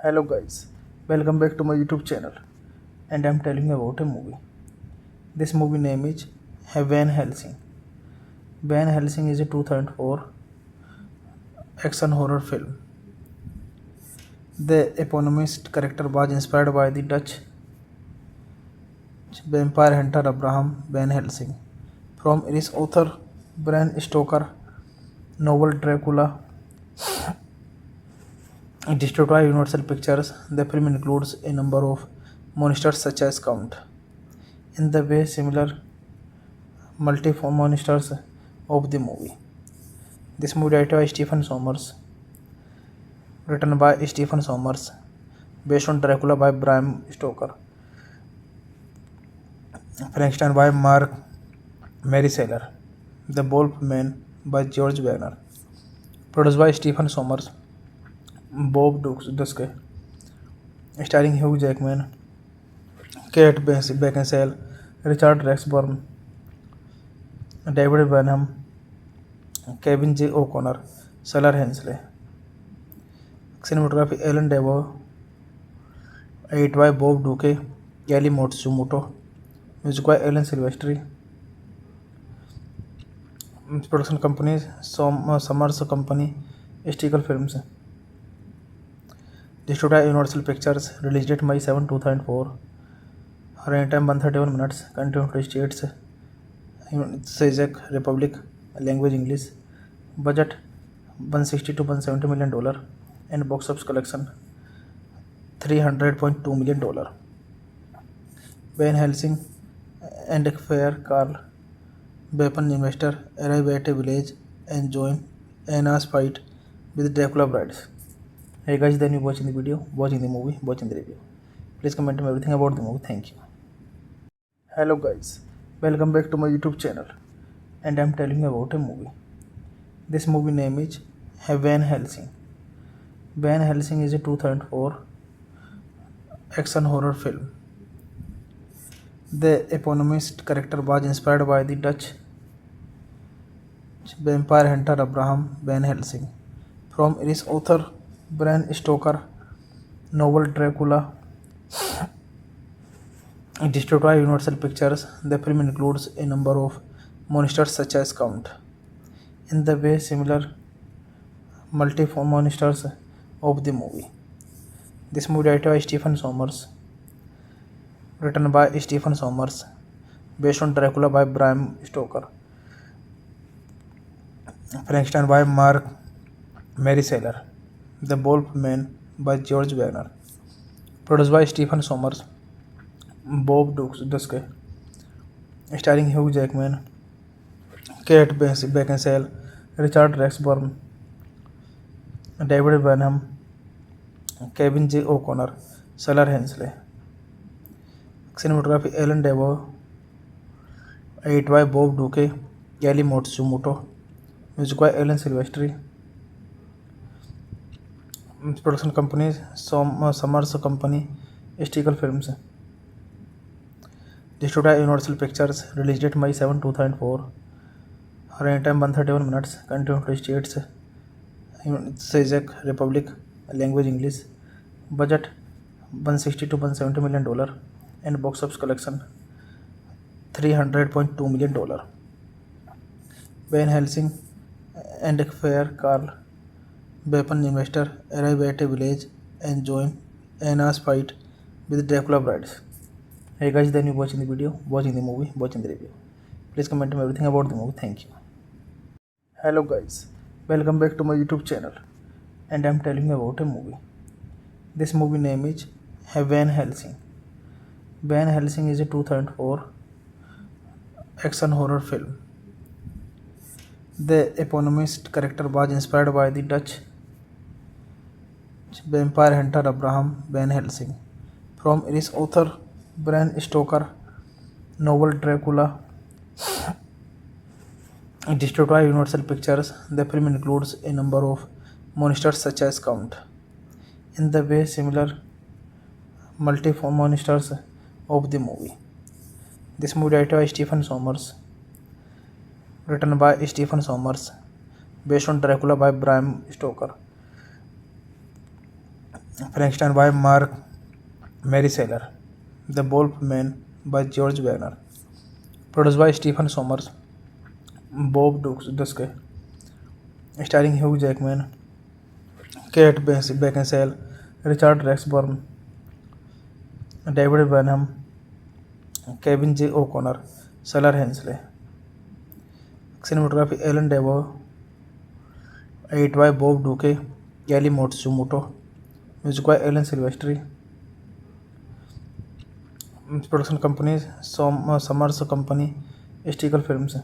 Hello guys, welcome back to my YouTube channel, and I'm telling you about a movie. This movie name is Van Helsing. Van Helsing is a 2004 action horror film. The eponymous character was inspired by the Dutch vampire hunter Abraham Van Helsing from Irish author Bram Stoker novel Dracula. Distributed by Universal Pictures, the film includes a number of monsters such as Count. In the way similar multiform monsters of the movie. This movie directed by Stephen Sommers, written by Stephen Sommers, based on Dracula by Bram Stoker, Frankenstein by Mark Mary Saylor, The Wolf Man by George Wagner, produced by Stephen Sommers, Bob Duske, starring Hugh Jackman, Kate Beckinsale, Richard Rexburn, David Benham, Kevin J. O'Connor, Salar Hensley. Cinematography Alan Devo, edited by Bob Duque, Kelly Matsumoto, music by Alan Silvestri. Production company Summers Company, Stickle Films. Distributed by Universal Pictures, release date May 7, 2004. Running time 131 minutes. Country states Czech Republic, language English. Budget $160 to $170 million, and box office collection $300.2 million. Van Helsing and a fair Carl, weapon investor, arrive at a village and join Anna's fight with Dracula brides. Hey guys, then you watching the video, watching the movie, watching the review. Please comment me everything about the movie. Thank you. Hello guys, welcome back to my YouTube channel, and I'm telling you about a movie. This movie name is Van Helsing. Van Helsing is a 2004 action horror film. The eponymous character was inspired by the Dutch vampire hunter Abraham Van Helsing from Irish author Bram Stoker novel Dracula. Distributed by Universal Pictures, the film includes a number of monsters such as Count. In the way similar multiform monsters of the movie. This movie directed by Stephen Sommers, written by Stephen Sommers, based on Dracula by Bram Stoker, Frankenstein by Mark Mary Saylor, The Wolf Man by George Wagner, produced by Stephen Sommers, Bob Duske, starring Hugh Jackman, Kate Beckinsale, Richard Rexburn, David Benham, Kevin J. O'Connor, Salar Hensley. Cinematography Alan Devo, Edited by Bob Duque, Kelly Matsumoto, music by Alan Silvestri. Production companies Summers Company, Stickle Films. Distributed by Universal Pictures. Release date May 7, 2004. Running time 131 minutes. Country United States, Czech Republic. Language English. Budget $160 to $170 million, and box office collection $300.2 million. Van Helsing and a fair Carl, weapon investor, arrive at a village and join Anna's fight with Dracula brides. Hey guys, then you watching the video, watching the movie, watching the review. Please comment me everything about the movie. Thank you. Hello guys, welcome back to my YouTube channel, and I'm telling you about a movie. This movie name is Van Helsing. Van Helsing is a 2004 action horror film. The eponymous character was inspired by the Dutch vampire hunter Abraham Van Helsing from Irish author Bram Stoker novel Dracula. Distributed by Universal Pictures, the film includes a number of monsters such as Count. In the way similar multiform monsters of the movie. This movie directed by Stephen Sommers, written by Stephen Sommers, based on Dracula by Bram Stoker, Frankenstein by Mark Maryseller, The Wolf Man by George Wagner, produced by Stephen Sommers, Bob Duske, starring Hugh Jackman, Kate Beckinsale, Richard Rexburn, David Benham, Kevin J. O'Connor, Salar Hensley. Cinematography Alan Devo, edited by Bob Duque, Kelly Matsumoto, music by Alan Silvestri. Production companies Summers Company, Stickle Films.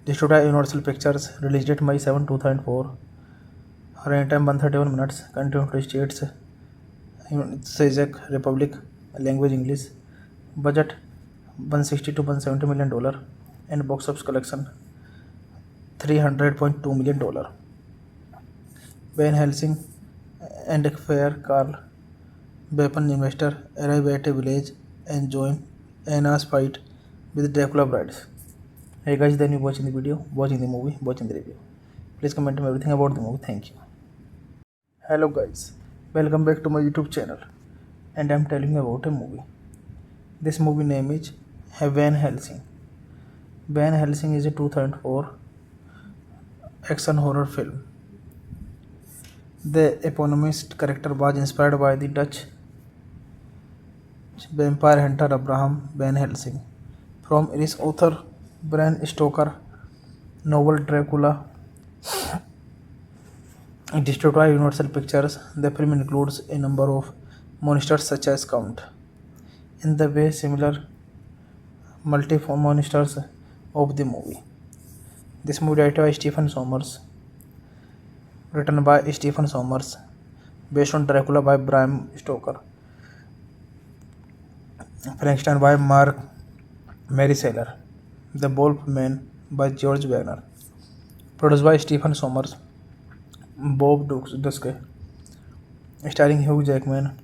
Distributed by Universal Pictures. Release date May 7, 2004. Running time 131 minutes. Country United States, Czech Republic. Language English. Budget $160 to $170 million, and box office collection $300.2 million. Van Helsing and a fair Carl, weapon investor, arrive at a village and join Anna's fight with Dracula brides. Hey guys, then you watching the video, watching the movie, watching the review. Please comment me everything about the movie. Thank you. Hello guys, welcome back to my YouTube channel, and I'm telling you about a movie. This movie name is Van Helsing. Van Helsing is a 2004 action horror film. The eponymous character was inspired by the Dutch vampire hunter Abraham Van Helsing from Irish author Bram Stoker novel Dracula. Distributed by Universal Pictures, the film includes a number of monsters such as Count. In the way similar multiform monsters of the movie. This movie directed by Stephen Sommers, written by Stephen Sommers, based on Dracula by Bram Stoker, Frankenstein by Mark Maryseller, The Wolf Man by George Wagner, produced by Stephen Sommers, Bob Duske, starring Hugh Jackman,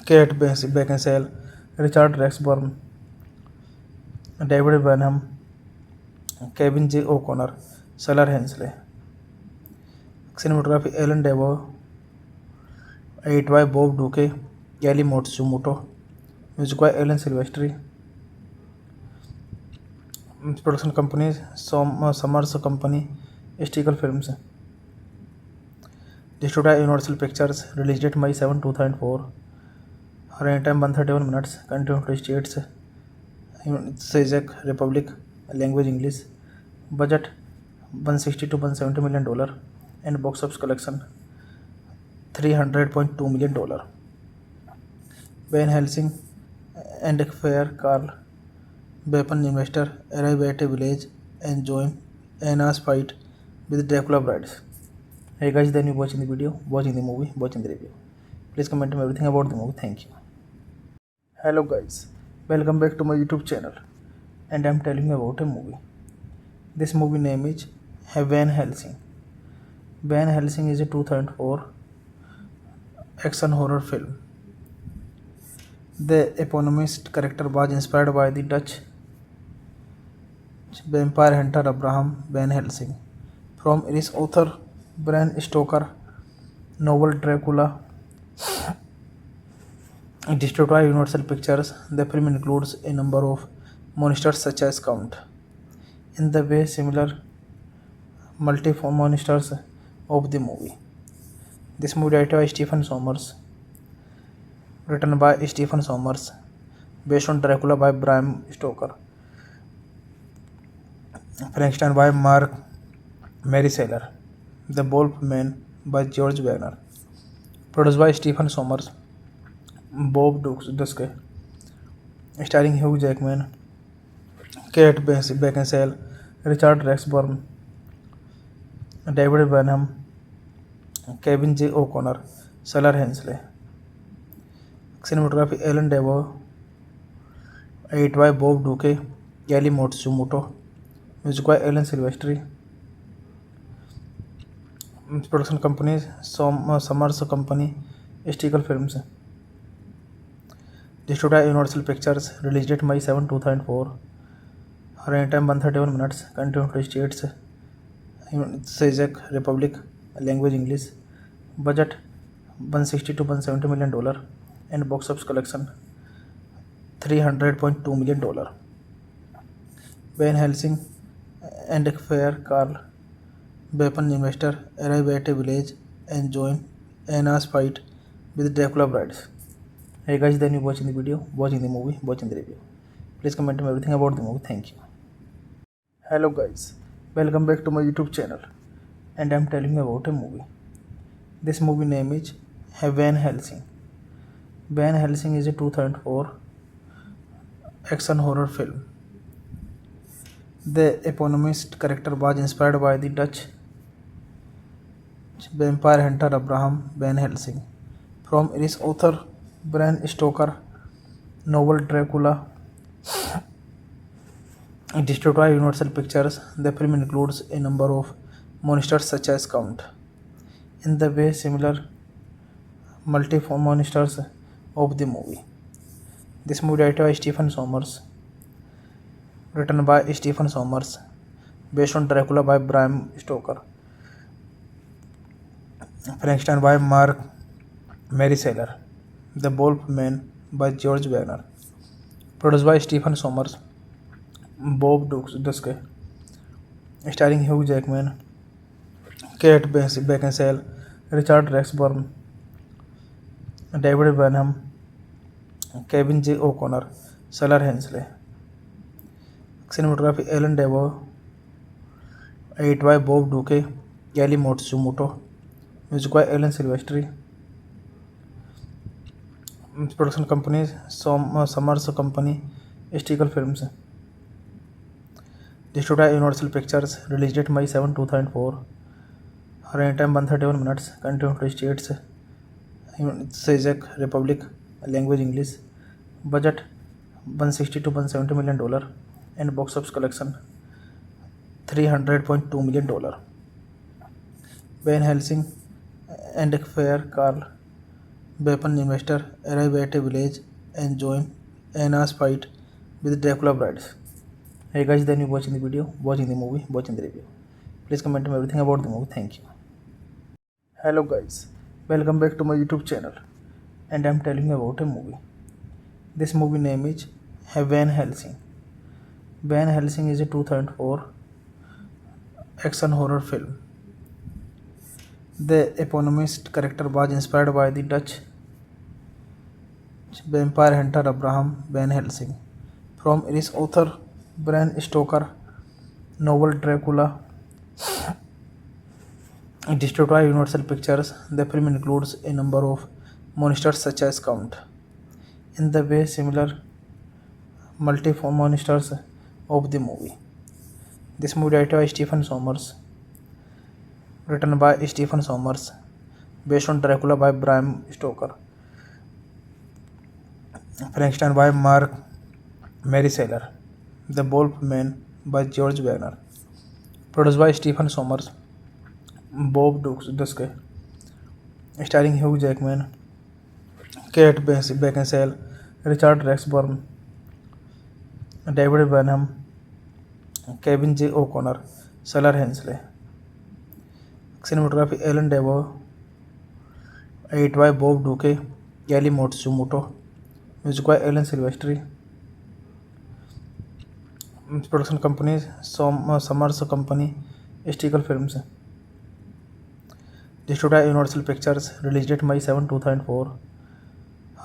Kate Beckinsale, Richard Rexburn, David Benham, Kevin J. O'Connor, Salar Hensley. Cinematography Alan Devo, edited by Bob Duque, Kelly Matsumoto, music by Alan Silvestri. Production companies Summers Company, Stickle Films. Distributed by Universal Pictures. Release date May 7, 2004. Running time 131 minutes. Country United States, Czech Republic. Language English. Budget $160 to $170 million, and box office collection $300.2 million. Van Helsing and a fair Carl, weapon investor, arrive at a village and join Anna's fight with Dracula brides. Hey guys, then you watching the video, watching the movie, watching the review. Please comment me everything about the movie. Thank you. Hello guys, Welcome back to my YouTube channel, and I'm telling you about a movie. This movie name is Van Helsing. Van Helsing is a 2004 action horror film. The eponymous character was inspired by the Dutch vampire hunter Abraham Van Helsing from Irish author Bram Stoker novel Dracula. Distributed by Universal Pictures, the film includes a number of monsters such as Count. In the way similar multiform monsters of the movie. This movie directed by Stephen Sommers, written by Stephen Sommers, based on Dracula by Bram Stoker, Frankenstein by Mark Marisaller, The Wolf Man by George Wagner, produced by Stephen Sommers, Bob Duske, starring Hugh Jackman, Kate Beckinsale, Richard Rexburn, David Benham, Kevin J. O'Connor, Salar Hensley. Cinematography Alan Devo, edited by Bob Duque, Kelly Matsumoto, music by Alan Silvestri. Production company Summers Company, Stickle Films. Distributed by Universal Pictures, released date May 7, 2004. Running time 131 minutes. Country United States, Czech Republic, language English. Budget $160 to $170 million, and box office collection $300.2 million. Van Helsing and a fair Carl, weapon investor, arrive at a village and join Anna's fight with Dracula brides. Hey guys, then you watching the video, watching the movie, watching the review. Please comment me everything about the movie. Thank you. Hello guys, welcome back to my YouTube channel, and I'm telling you about a movie. This movie name is Van Helsing. Van Helsing is a 2004 action horror film. The eponymous character was inspired by the Dutch vampire hunter Abraham Van Helsing from Irish author Bram Stoker novel Dracula. Distributed by Universal Pictures, the film includes a number of monsters such as Count. In the way similar multiform monsters of the movie. This movie directed by Stephen Sommers, written by Stephen Sommers, based on Dracula by Bram Stoker, Frankenstein by Mark Marisaller, The Wolf Man by George Wagner, produced by Stephen Sommers, Bob Duske, starring Hugh Jackman, Kate Beckinsale, Richard Rexburn, David Benham, Kevin J. O'Connor, Salar Hensley. Cinematography Alan Devo, edited by Bob Duque, Kelly Matsumoto, music by Alan Silvestri. Production company Summers Company, Stickle Films. Distributed by Universal Pictures, released date May 7, 2004. Running time 131 minutes. Country United States, Czech Republic, language English. Budget $160 to $170 million, and box office collection $300.2 million. Van Helsing and a fair Carl, weapon investor, arrive at a village and join Anna's fight with Dracula brides. Hey guys, then you watching the video, watching the movie, watching the review. Please comment me everything about the movie. Thank you. Hello guys, welcome back to my YouTube channel, and I'm telling you about a movie. This movie name is Van Helsing. Van Helsing is a 2004 action horror film. The eponymous character was inspired by the Dutch vampire hunter Abraham Van Helsing from Irish author Bram Stoker novel Dracula. Distributed by Universal Pictures, the film includes a number of monsters such as Count. In the way similar multiform monsters of the movie. This movie directed by Stephen Sommers, written by Stephen Sommers, based on Dracula by Bram Stoker, Frankenstein by Mark Mary Sailor, The Wolf Man by George Wagner, produced by Stephen Sommers, Bob Dusky, starring Hugh Jackman, Kate Beckinsale, Richard Rexburn, David Benham, Kevin J. O'Connor, Sailor Hensley. Cinematography Alan Devo, edited by Bob Duque, Kelly Matsumoto, music by Alan Silvestri. Production companies Summers Company, Stickle Films. Distributed by Universal Pictures. Release date May 7, 2004.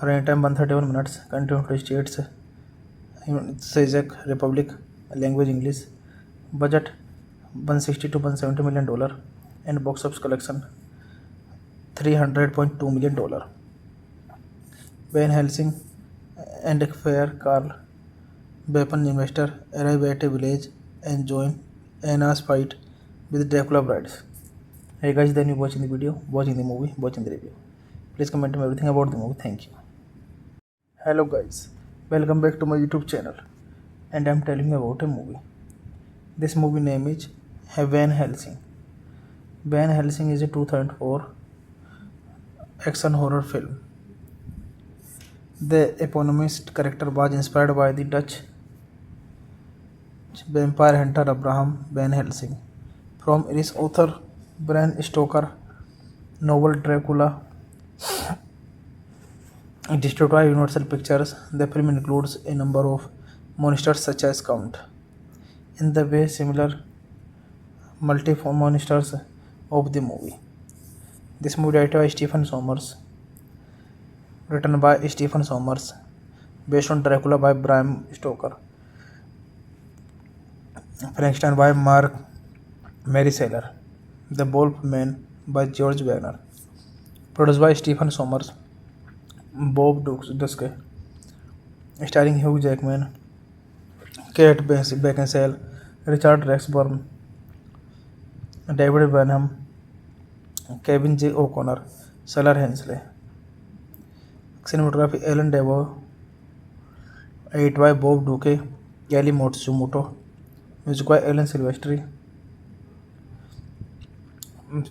Running time 131 minutes. Country United States, Czech Republic. Language English. Budget $160 to $170 million, and box office collection $300.2 million. Van Helsing and a fair Carl, weapon investor, arrive at a village and join Anna's fight with Dracula brides. Hey guys, then you watching the video, watching the movie, watching the review. Please comment me everything about the movie. Thank you. Hello guys, welcome back to my YouTube channel, and I'm telling you about a movie. This movie name is Van Helsing. Van Helsing is a 2004 action horror film. The eponymous character was inspired by the Dutch vampire hunter Abraham Van Helsing from Irish author Bram Stoker novel Dracula. Distributed by Universal Pictures. The film includes a number of monsters such as Count. In the way similar multiform monsters of the movie. This movie directed by Stephen Sommers, written by Stephen Sommers, based on Dracula by Bram Stoker, Frankenstein by Mary Sailor, The Wolf Man by George Wagner, produced by Stephen Sommers, Bob Dusky, starring Hugh Jackman, Kate Beckinsale, Richard Rexburn, David Benham, Kevin J. O'Connor, Sailor Hensley. Cinematography Alan Devo, edited by Bob Duque, Kelly Matsumoto, music by Alan Silvestri.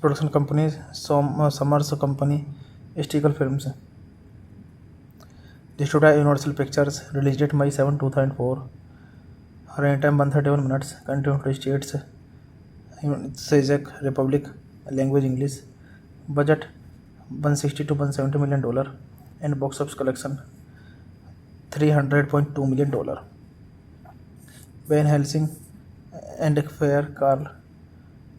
Production companies Summers Company, Stickle Films. Distributed by Universal Pictures. Release date May 7, 2004. Running time 131 minutes. Country United States, Czech Republic. Language English. Budget $160 to $170 million, and box office collection $300.2 million. Van Helsing and a fair Carl,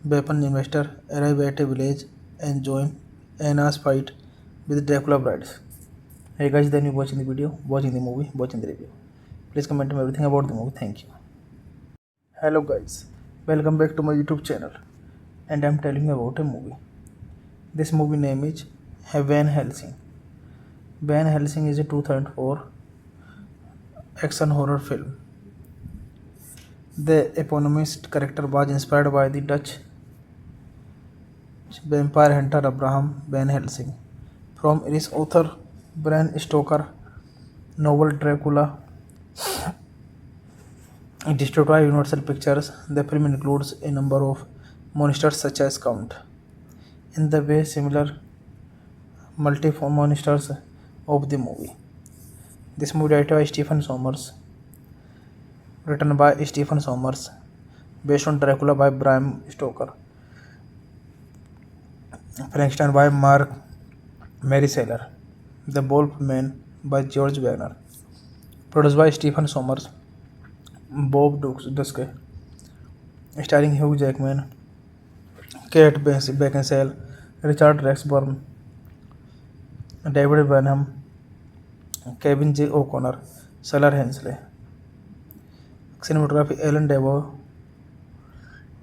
weapon investor, arrive at a village and join Anna's fight with Dracula brides. Hey guys, then you watching the video, watching the movie, watching the review. Please comment me everything about the movie. Thank you. Hello guys, welcome back to my YouTube channel, and I'm telling you about a movie. This movie name is Van Helsing. Van Helsing is a 2004 action horror film. The eponymous character was inspired by the Dutch vampire hunter Abraham Van Helsing from Irish author Bram Stoker novel Dracula. Distributed by Universal Pictures. The film includes a number of monsters such as Count. In the way similar multiform monsters of the movie. This movie directed by Stephen Sommers, written by Stephen Sommers, based on Dracula by Bram Stoker, Frankenstein by Mary Sailor, The Wolf Man by George Wagner, produced by Stephen Sommers, Bob Dusky, starring Hugh Jackman, Kate Beckinsale, Richard Rexburn, David Benham, Kevin J. O'Connor, Sailor Hensley. Cinematography Alan Devo,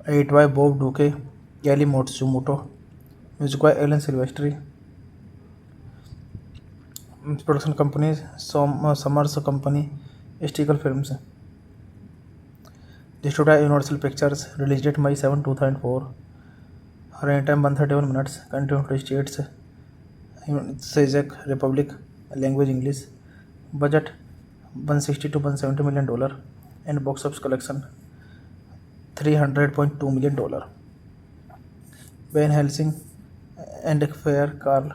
edited by Bob Duque, Kelly Matsumoto, music by Alan Silvestri. Production companies Summers Company, Stickle Films. Distributed by Universal Pictures. Release date May 7, 2004. Running time 131 minutes. Country United States, Czech Republic. Language English. Budget $160 to $170 million, and box office collection $300.2 million. Van Helsing and a fair Carl,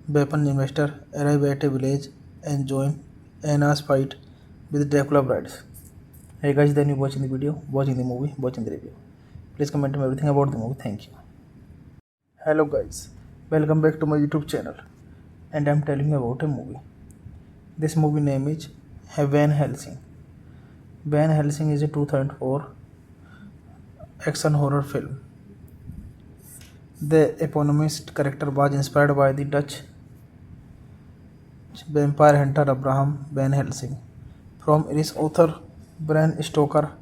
weapon investor, arrive at a village and join Anna's fight with Dracula brides. Hey guys, then you watching the video, watching the movie, watching the review. Please comment me everything about the movie. Thank you. Hello guys, welcome back to my YouTube channel, and I'm telling you about a movie. This movie name is Van Helsing. Van Helsing is a 2004 action horror film. The eponymous character was inspired by the Dutch vampire hunter Abraham Van Helsing from Irish author Bram Stoker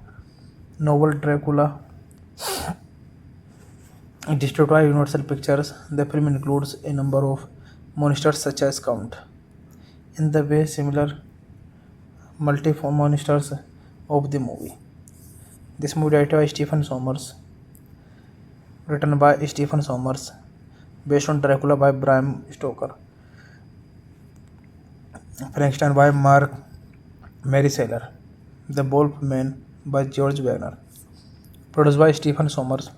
novel Dracula. Distributed by Universal Pictures, the film includes a number of monsters such as Count. In the way similar multiform monsters of the movie. This movie directed by Stephen Sommers, written by Stephen Sommers, based on Dracula by Bram Stoker, Frankenstein by Mark Maryseller, The Wolf Man by George Wagner, produced by Stephen Sommers,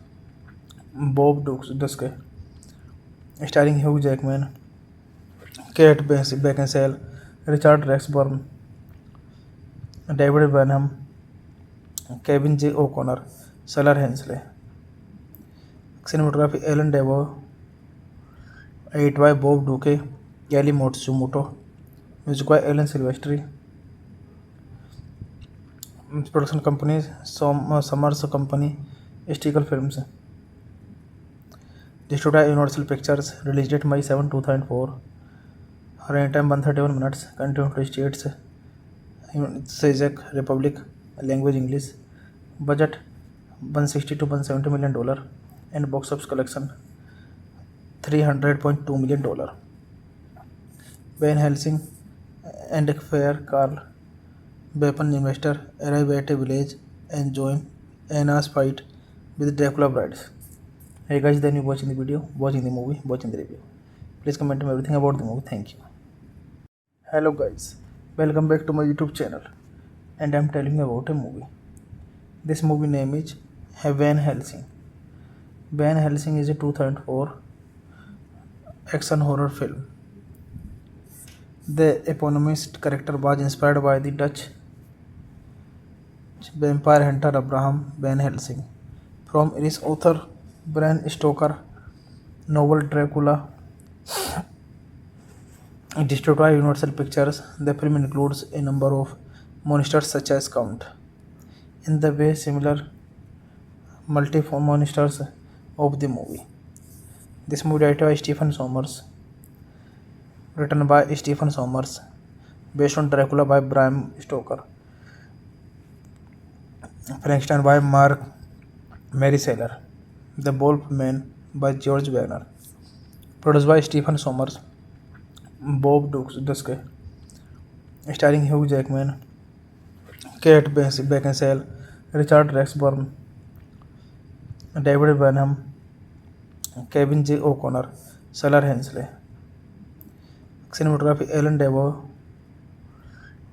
Bob Duske, starring Hugh Jackman, Kate Beckinsale, Richard Rexburn, David Benham, Kevin J. O'Connor, Salar Hensley. Cinematography Alan Devo, edited by Bob Duque, Kelly Matsumoto, music by Alan Silvestri. Production company Summers Company, Stickle Films. Distributed by Universal Pictures, release date May 7, 2004. Running time 131 minutes. Country United States, Czech Republic, language English. Budget $160 to $170 million, and box office collection $300.2 million. Van Helsing and a fair Carl, weapon investor, arrive at a village and join Anna's fight with Dracula brides. Hey guys, then you watching the video, watching the movie, watching the review. Please comment me everything about the movie. Thank you. Hello guys, welcome back to my YouTube channel, and I'm telling you about a movie. This movie name is Van Helsing. Van Helsing is a 2004 action horror film. The eponymous character was inspired by the Dutch vampire hunter Abraham Van Helsing from Irish author Bram Stoker novel Dracula. Distributed by Universal Pictures, the film includes a number of monsters such as Count. In the way similar multiform monsters of the movie. This movie directed by Stephen Sommers, written by Stephen Sommers, based on Dracula by Bram Stoker, Frankenstein by Mark Maryseller, The Wolf Man by George Wagner, produced by Stephen Sommers, Bob Duske, starring Hugh Jackman, Kate Beckinsale, Richard Rexburn, David Benham, Kevin J. O'Connor, Salar Hensley. Cinematography Alan Devo,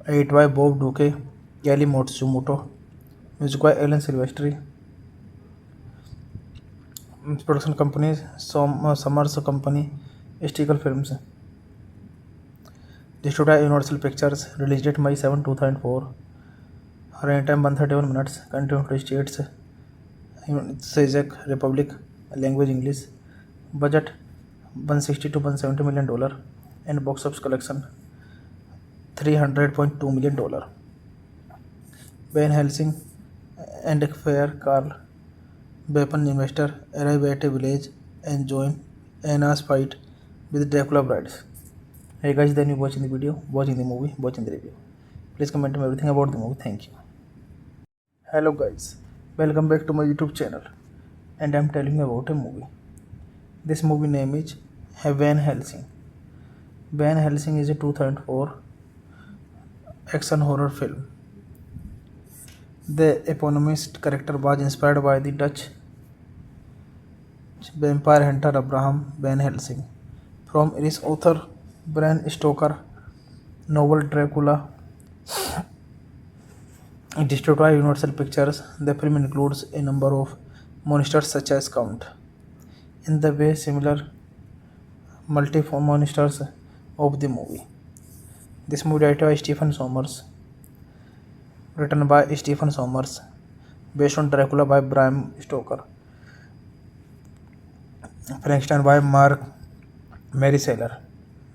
edited by Bob Duque, Kelly Matsumoto, music by Alan Silvestri. Production company Summers Company, Stickle Films. Distributed by Universal Pictures, release date May 7, 2004. Running time 131 minutes. Country United States, Czech Republic, language English. Budget $160 to $170 million, and box office collection $300.2 million. Van Helsing and a fair Carl, weapon investor, arrive at a village and join Anna's fight with Dracula brides. Hey guys, then you watching the video, watching the movie, watching the review. Please comment me everything about the movie. Thank you. Hello guys, welcome back to my YouTube channel, and I'm telling you about a movie. This movie name is Van Helsing. Van Helsing is a 2004 action horror film. The eponymous character was inspired by the Dutch vampire hunter Abraham Van Helsing from Irish author Bram Stoker novel Dracula. Distributed by Universal Pictures, the film includes a number of monsters such as Count. In the way similar multiform monsters of the movie. This movie directed by Stephen Sommers, written by Stephen Sommers, based on Dracula by Bram Stoker, Frankenstein by Mark Mary Saylor,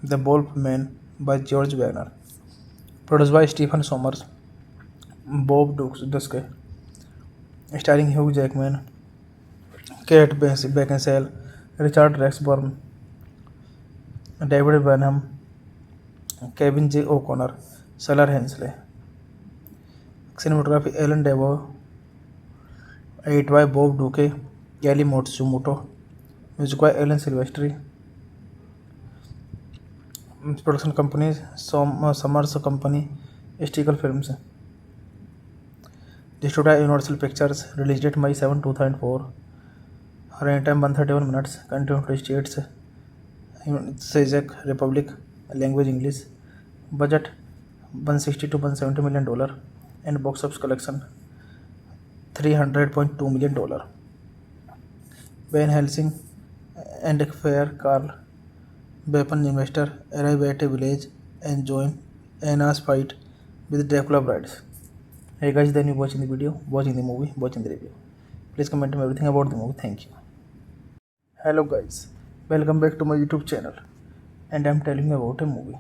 The Wolf Man by George Wagner, produced by Stephen Sommers, Bob Duske, starring Hugh Jackman, Kate Beckinsale, Richard Rexburn, David Benham, Kevin J. O'Connor, Sailor Hensley. Cinematography Alan Devo, edited by Bob Duque, Kelly Matsumoto, music by Alan Silvestri. Production company Summers Company, Stickle Films. Distributed by Universal Pictures, release date May 7, 2004. Running time 131 minutes. Country United States, Czech Republic, language English. Budget $160 to $170 million, and box office collection $300.2 million. Van Helsing and a fair Carl, weapon investor, arrive at a village and join Anna's fight with Dracula brides. Hey guys, then you watching the video, watching the movie, watching the review. Please comment me everything about the movie. Thank you. Hello guys, welcome back to my YouTube channel, and I'm telling you about a movie.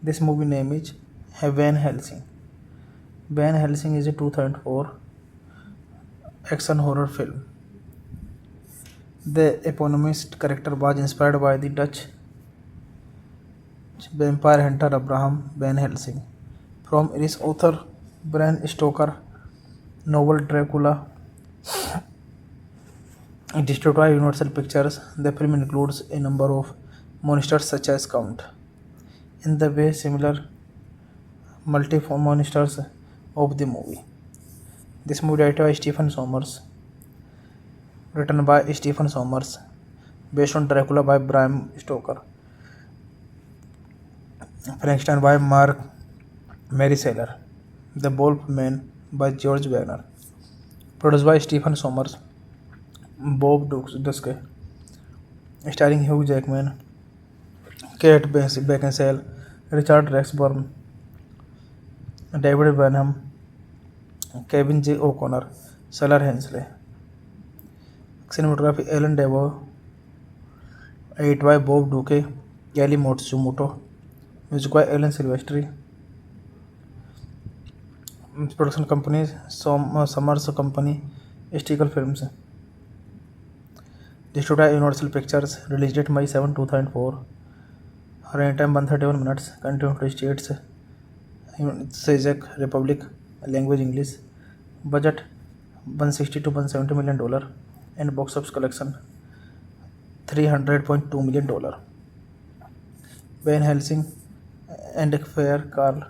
This movie name is Van Helsing. Van Helsing is a 2004 action horror film. The eponymous character was inspired by the Dutch vampire hunter Abraham Van Helsing from Irish author Bram Stoker novel Dracula. Distributed by Universal Pictures, the film includes a number of monsters such as Count. In the way similar multiform monsters of the movie. This movie directed by Stephen Sommers, written by Stephen Sommers, based on Dracula by Bram Stoker, Frankenstein by Mark Mary Saylor, The Wolf Man by George Wagner, produced by Stephen Sommers, Bob Duske, starring Hugh Jackman, Kate Beckinsale, Richard Rexburn, David Benham, Kevin J. O'Connor, Sailor Hensley. Cinematography Alan Devo, edited by Bob Duque, Kelly Matsumoto, music by Alan Silvestri. Production company Summers Company, Stickle Films. Distributed by Universal Pictures, release date May 7, 2004. Running time 131 minutes. Country United States, Czech Republic, language English. Budget $160 to $170 million, and box office collection $300.2 million. Van Helsing and a fair Carl,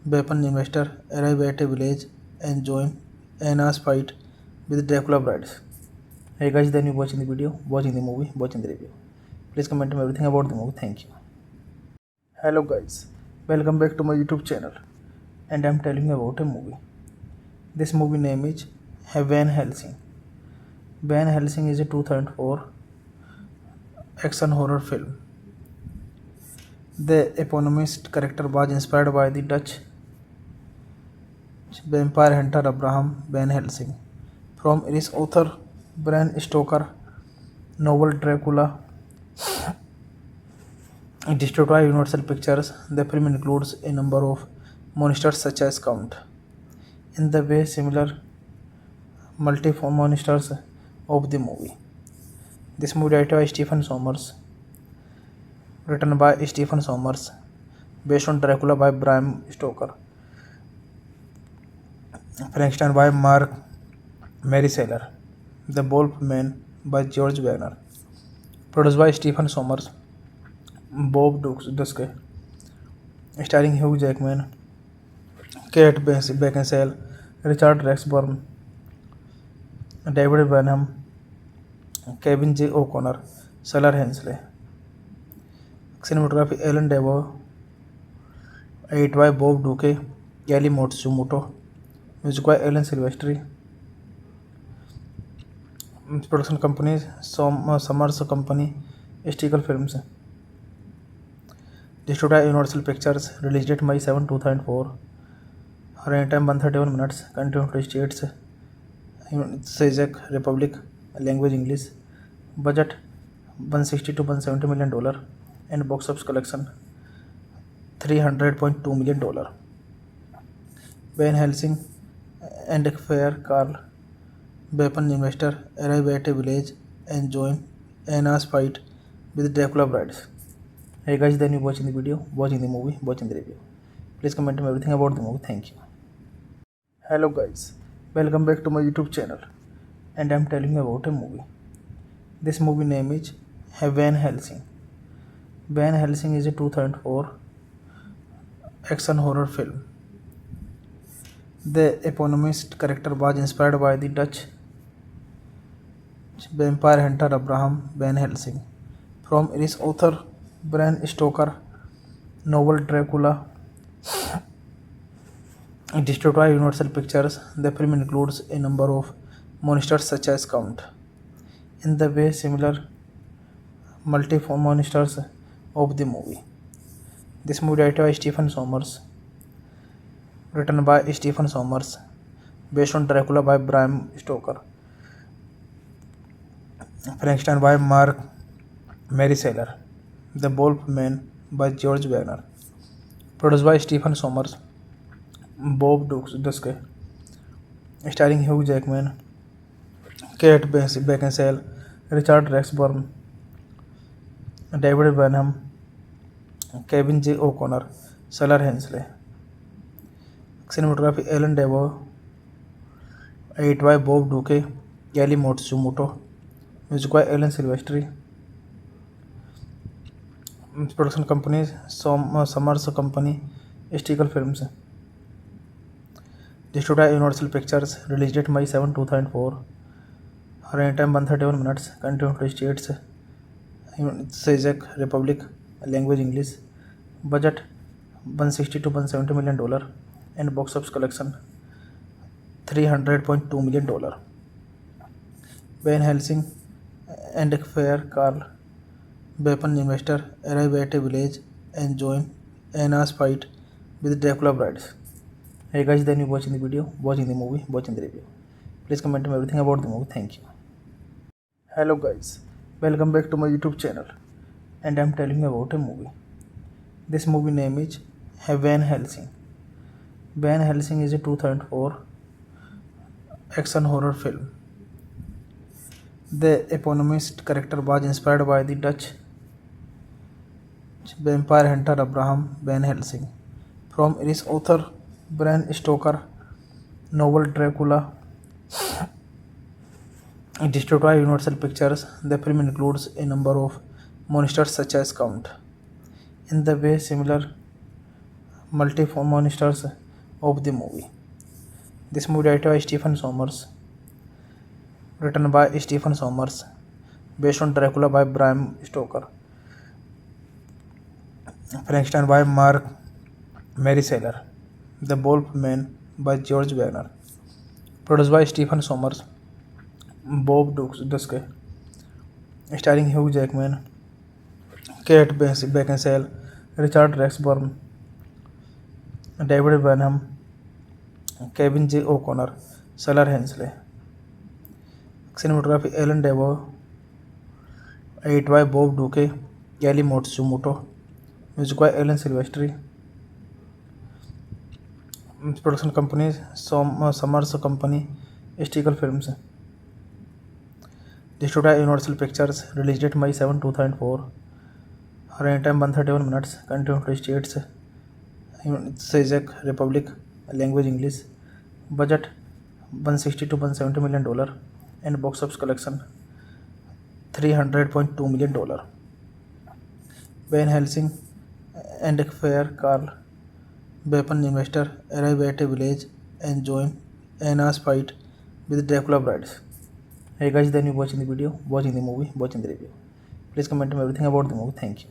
weapon investor, arrive at a village and join Anna's fight with Dracula brides. Hey guys, then you watching the video, watching the movie, watching the review. Please comment me everything about the movie. Thank you. Hello guys, welcome back to my YouTube channel, and I'm telling you about a movie. This movie name is Van Helsing. Van Helsing is a 2004 action horror film. The eponymous character was inspired by the Dutch vampire hunter Abraham Van Helsing from Irish author Bram Stoker novel Dracula. Distributed by Universal Pictures, the film includes a number of monsters such as Count. In the way similar multiform monsters of the movie. This movie directed by Stephen Sommers, written by Stephen Sommers, based on Dracula by Bram Stoker, Frankenstein by Mark Mary Saylor, The Wolf Man by George Wagner, produced by Stephen Sommers, Bob Duske, starring Hugh Jackman, Kate Beckinsale, Richard Rexburn, David Benham, Kevin J. O'Connor, Sailor Hensley. Cinematography Alan Devo, edited by Bob Duque, Kelly Matsumoto, Music by Alan Silvestri. Production companies Summers Company, Stickle Films. Distributed by Universal Pictures. Release date May 7, 2004. Running time 131 minutes. Country United States. Czech Republic. Language English. Budget 160 to 170 million dollar. And box office collection $300.2 million. Van Helsing and a fair Carl, weapon investor, arrive at a village and join Anna's fight with Dracula brides. Hey guys, then you watching the video, watching the movie, watching the review. Please comment me everything about the movie. Thank you. Hello guys, welcome back to my YouTube channel, and I'm telling you about a movie. This movie name is Van Helsing. Van Helsing is a 2004 action horror film. The eponymous character was inspired by the Dutch vampire hunter Abraham Van Helsing from Irish author Bram Stoker novel Dracula. Distributed by Universal Pictures, the film includes a number of monsters such as Count. In the way similar multiform monsters of the movie. This movie directed by Stephen Sommers, written by Stephen Sommers, based on Dracula by Bram Stoker, Frankenstein by Mark Maryseller, The Wolf Man by George Wagner, produced by Stephen Sommers, Bob Duske, starring Hugh Jackman, Kate Beckinsale, Richard Rexburn, David Benham, Kevin J. O'Connor, Salar Hensley. Cinematography Alan Devo, edit by Bob Duque, Kelly Matsumoto, music by Alan Silvestri. Production companies Summers Company, Stickle Films. Distributed by Universal Pictures. Release date May 7, 2004. Running time 131 minutes. Country United States. Czech Republic. Language English. Budget 160 to 170 million dollar. And box office collection $300.2 million. Van Helsing and a fair Carl, weapon investor, arrive at a village and join Anna's fight with Dracula brides. Hey guys, then you watching the video, watching the movie, watching the review. Please comment me everything about the movie. Thank you. Hello guys, welcome back to my YouTube channel, and I'm telling you about a movie. This movie name is Van Helsing. Van Helsing is a 2004 action horror film. The eponymous character was inspired by the Dutch vampire hunter Abraham Van Helsing from Irish author Bram Stoker novel Dracula. Distributed by Universal Pictures, the film includes a number of monsters such as Count. In the way similar multiform monsters of the movie. This movie directed by Stephen Sommers, written by Stephen Sommers, based on Dracula by Bram Stoker, Frankenstein by Mark Maryseller, The Wolf Man by George Wagner, produced by Stephen Sommers, Bob Duske, starring Hugh Jackman, Kate Beckinsale, Richard Rexburn, David Benham, Kevin J. O'Connor, Salar Hensley. Cinematography Alan Devo, edit by Bob Duque, Kelly Matsumoto, music by Alan Silvestri. Production companies Summers Company, Stickle Films. Distributed by Universal Pictures. Release date May 7, 2004. Running time 131 minutes. Country United States. Czech Republic. Language English. Budget 160 to 170 million dollar. And box office collection $300.2 million. Van Helsing and a fair Carl, weapon investor, arrive at a village and join Anna's fight with Dracula brides. Hey guys, then you watching the video, watching the movie, watching the review. Please comment me everything about the movie. Thank you.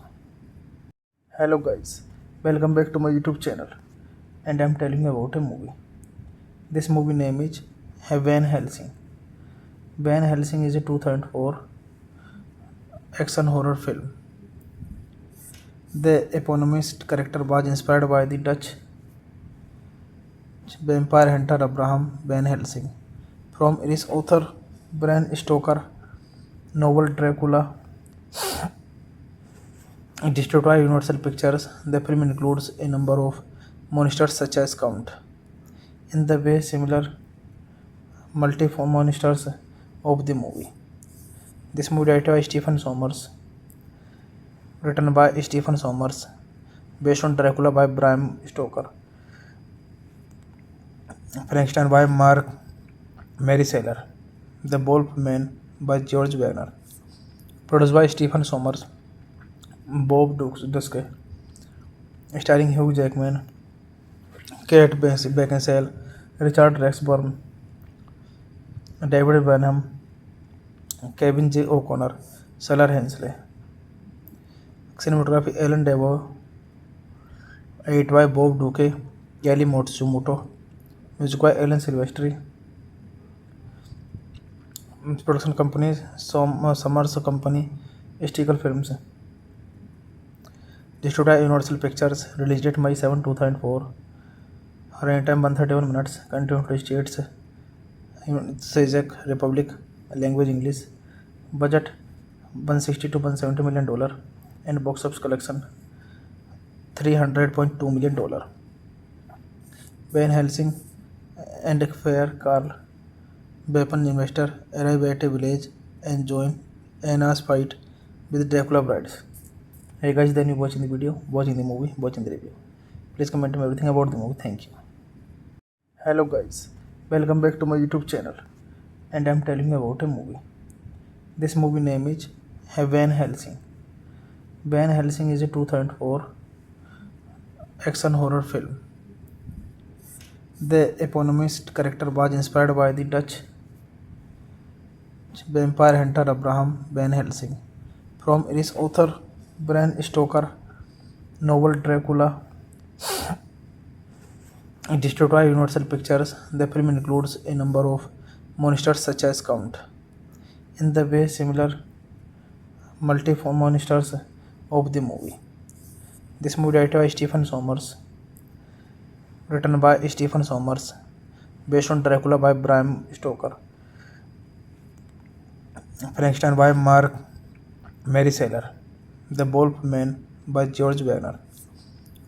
Hello guys, welcome back to my YouTube channel, and I'm telling you about a movie. This movie name is Van Helsing. Van Helsing is a 2004 action horror film. The eponymous character was inspired by the Dutch vampire hunter Abraham Van Helsing from Irish author Bram Stoker novel Dracula. Distributed by Universal Pictures, the film includes a number of monsters such as Count. In the way similar multiform monsters of the movie. This movie directed by Stephen Sommers, written by Stephen Sommers, based on Dracula by Bram Stoker, Frankenstein by Mark Maryseller, The Wolf Man by George Wagner, produced by Stephen Sommers, Bob Duske, starring Hugh Jackman, Kate Beckinsale, Richard Rexburn, David Benham, Kevin J. O'Connor, Salar Hensley. Cinematography Alan Devo, edited by Bob Duque, Kelly Matsumoto, music by Alan Silvestri. Production company Summers Company, Stickle Films. Distributed by Universal Pictures, release date May 7, 2004. Running time 131 minutes. Country United States, Czech Republic, language English. Budget $160 to $170 million and box office collection $300.2 million. Van Helsing and a fair Carl, weapon investor, arrive at a village and join Anna's fight with Dracula brides. Hey guys, then you watching the video, watching the movie, watching the review. Please comment me everything about the movie. Thank you. Hello guys, welcome back to my YouTube channel, and I'm telling you about a movie. This movie name is Van Helsing. Van Helsing is a 2004 action horror film. The eponymous character was inspired by the Dutch vampire hunter Abraham Van Helsing from Irish author Bram Stoker novel Dracula. Distributed by Universal Pictures, the film includes a number of monsters such as Count. In the way similar multiform monsters of the movie. This movie directed by Stephen Sommers, written by Stephen Sommers, based on Dracula by Bram Stoker, Frankenstein by Mark Maryseller, The Wolf Man by George Wagner,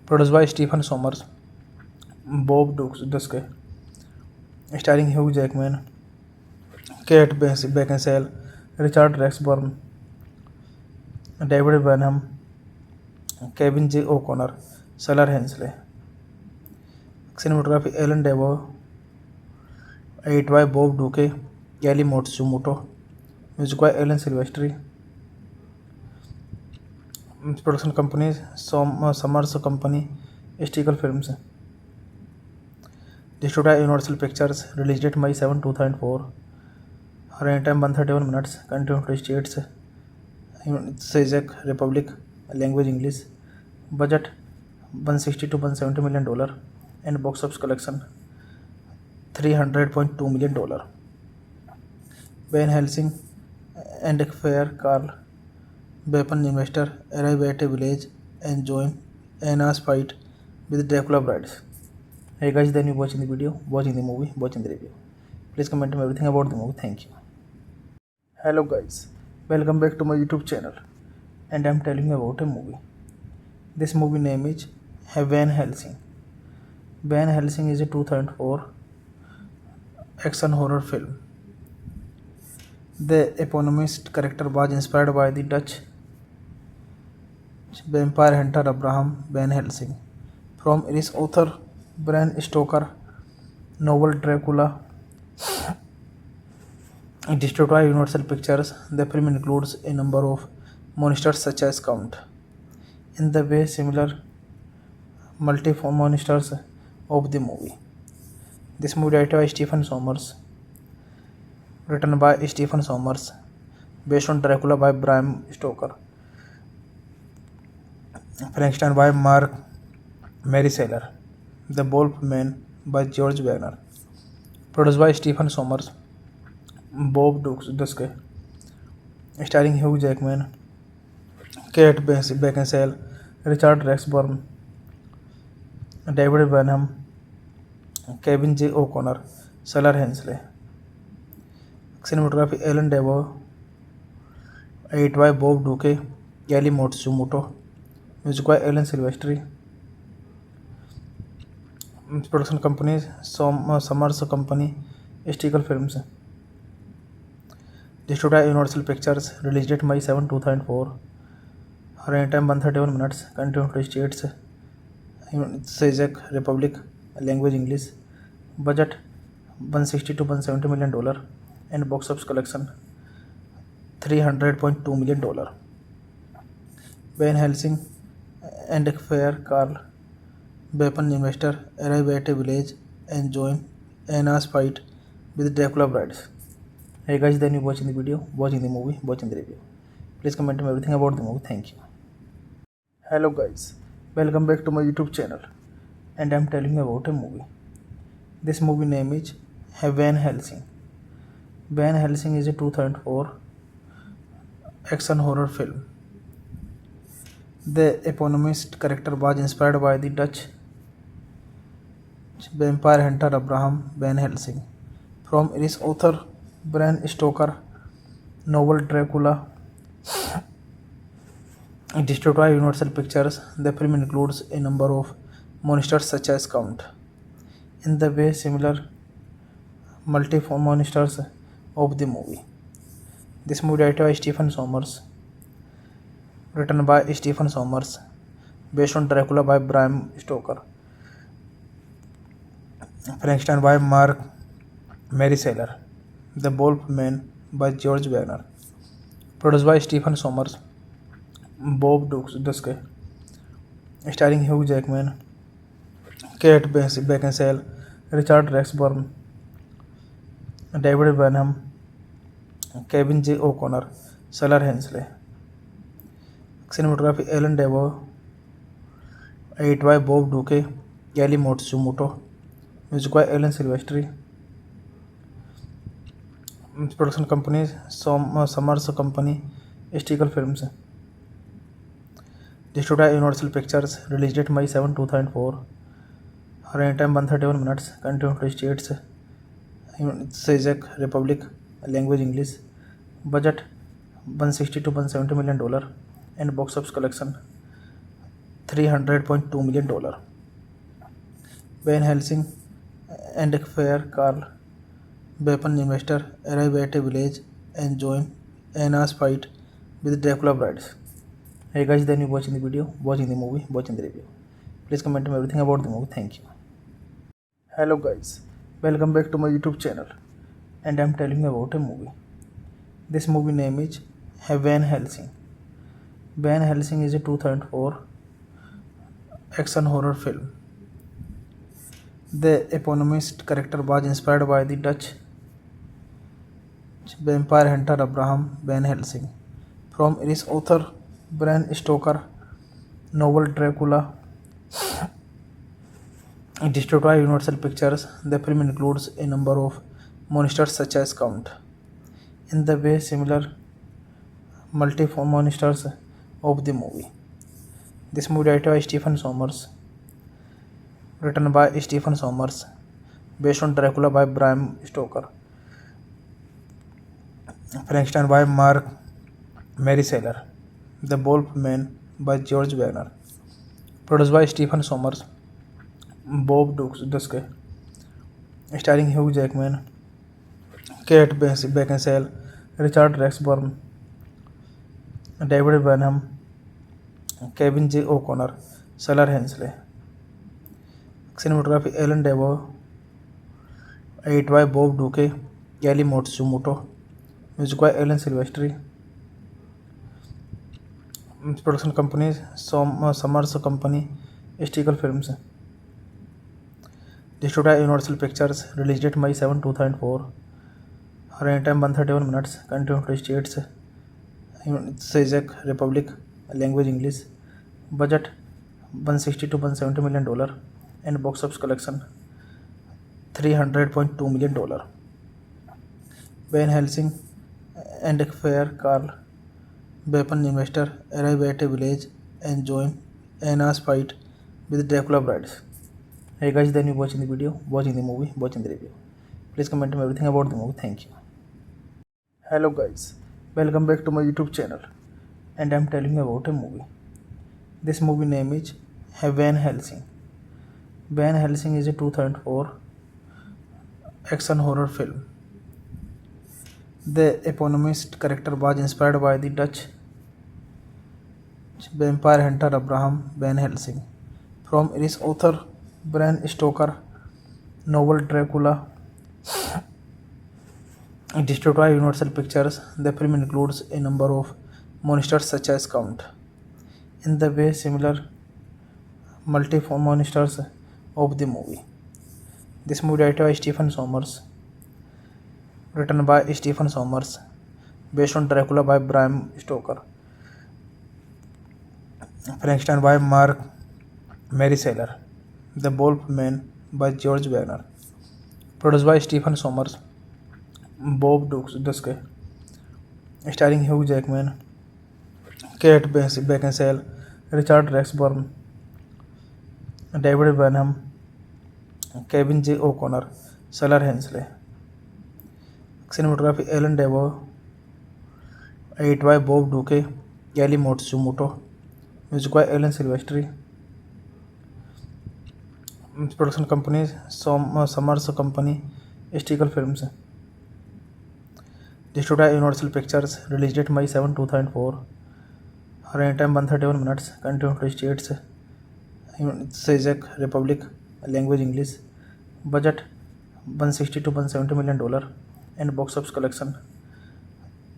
produced by Stephen Sommers, Bob Duske, starring Hugh Jackman, Kate Beckinsale, Richard Rexburn, David Benham, Kevin J. O'Connor, Salar Hensley. Cinematography Alan Devo, edited by Bob Duque, Kelly Matsumoto, music by Alan Silvestri. Production company Summers Company, Stickle Films. Distributed by Universal Pictures, release date May 7, 2004. Running time 131 minutes. Country United States, Czech Republic, language English. Budget $160 to $170 million and box office collection $300.2 million. Van Helsing and a fair Carl, weapon investor, arrive at a village and join Anna's fight with Dracula brides. Hey guys, then you watching the video, watching the movie, watching the review. Please comment me everything about the movie. Thank you. Hello guys, welcome back to my YouTube channel, and I'm telling you about a movie. This movie name is Van Helsing. Van Helsing is a 2004 action horror film. The eponymous character was inspired by the Dutch vampire hunter Abraham Van Helsing from Irish author Bram Stoker novel Dracula. Distributed by Universal Pictures, the film includes a number of monsters such as Count. In the way similar multiform monsters of the movie. This movie directed by Stephen Sommers, written by Stephen Sommers, based on Dracula by Bram Stoker, Frankenstein by Mark Maryseller, The Wolf Man by George Wagner, Produced by Stephen Sommers, Bob Duske, starring Hugh Jackman, Kate Beckinsale, Richard Rexburn, David Benham, Kevin J. O'Connor, Salar Hensley. Cinematography Alan Devo, edited by Bob Duque, Kelly Matsumoto, music by Alan Silvestri. Production companies Summers Company, Stickle Films. Distributed by Universal Pictures. Release date May 7, 2004. Running time 131 minutes. Country United States, Czech Republic. Language English. Budget $160 to $170 million, and box office collection $300.2 million. Van Helsing and a fair Carl, weapon investor, arrive at a village and join Anna's fight with Dracula brides. Hey guys, then you watching the video, watching the movie, watching the review. Please comment me everything about the movie. Thank you. Hello guys, welcome back to my YouTube channel, and I'm telling you about a movie. This movie name is Van Helsing. Van Helsing is a 2004 action horror film. The eponymous character was inspired by the Dutch vampire hunter Abraham Van Helsing from Irish author Bram Stoker novel Dracula. Distributed by Universal Pictures. The film includes a number of monsters such as Count, in the way similar multiform monsters of the movie. This movie directed by Stephen Sommers, written by Stephen Sommers, based on Dracula by Bram Stoker, Frankenstein by Mark Maryseller, The Wolf Man by George Wagner. Produced by Stephen Sommers, Bob Duske, starring Hugh Jackman, Kate Beckinsale, Richard Rexburn, David Benham, Kevin J. O'Connor, Salar Hensley. Cinematography Alan Devo, edited by Bob Duque, Kelly Matsumoto, music by Alan Silvestri. Production companies Summers Company, Stickle Films. Distributed by Universal Pictures. Release date May 7, 2004. Running time 131 minutes. Country United States, Czech Republic. Language English. Budget $160 to $170 million, and box office collection $300.2 million. Van Helsing and a fair Carl, weapon investor, arrive at a village and join Anna's fight with Dracula brides. Hey guys, then you watching the video, watching the movie, watching the review. Please comment me everything about the movie. Thank you. Hello guys, welcome back to my YouTube channel, and I'm telling you about a movie. This movie name is Van Helsing. Van Helsing is a 2004 action horror film. The eponymous character was inspired by the Dutch vampire hunter Abraham Van Helsing from Irish author Bram Stoker novel Dracula. Distributed by Universal Pictures. The film includes a number of monsters such as Count, in the way similar multiform monsters of the movie. This movie directed by Stephen Sommers, written by Stephen Sommers, based on Dracula by Bram Stoker, Frankenstein by Mark Maryseller, The Wolf Man by George Wagner. Produced by Stephen Sommers, Bob Duske, starring Hugh Jackman, Kate Beckinsale, Richard Rexburn, David Benham, Kevin J. O'Connor, Salar Hensley. Cinematography Alan Devo, edited by Bob Duque, Kelly Matsumoto, music by Alan Silvestri. Production companies Summers Company, Stickle Films. Distributed by Universal Pictures. Release date May 7, 2004. Running time 131 minutes. Country United States, Czech Republic. Language English. Budget $160 to $170 million, and box office collection $300.2 million. Van Helsing and Fair Carl, weapon investor, arrive at a village and join Anna's fight with Dracula brides. Hey guys, then you watching the video, watching the movie, watching the review. Please comment me everything about the movie. Thank you. Hello guys, welcome back to my YouTube channel, and I'm telling you about a movie. This movie name is Van Helsing. Van Helsing is a 2004 action horror film. The eponymous character was inspired by the Dutch vampire hunter Abraham Van Helsing from Irish author Bram Stoker novel Dracula. Distributed by Universal Pictures, the film includes a number of monsters such as Count. In the way similar multiform monsters of the movie. This movie directed by Stephen Sommers, written by Stephen Sommers, based on Dracula by Bram Stoker, Frankenstein by Mark Maryseller, The Wolf Man by George Wagner, produced by Stephen Sommers, Bob Duske, starring Hugh Jackman, Kate Beckinsale, Richard Rexburn, David Benham, Kevin J. O'Connor, Salar Hensley. Cinematography Alan Devo, edited by Bob Duque, Kelly Matsumoto, music by Alan Silvestri. Production company Summers Company, Stickle Films. Distributed by Universal Pictures, release date May 7, 2004. Running time 131 minutes. Country United States, Czech Republic, language English. Budget $160 to $170 million, and box office collection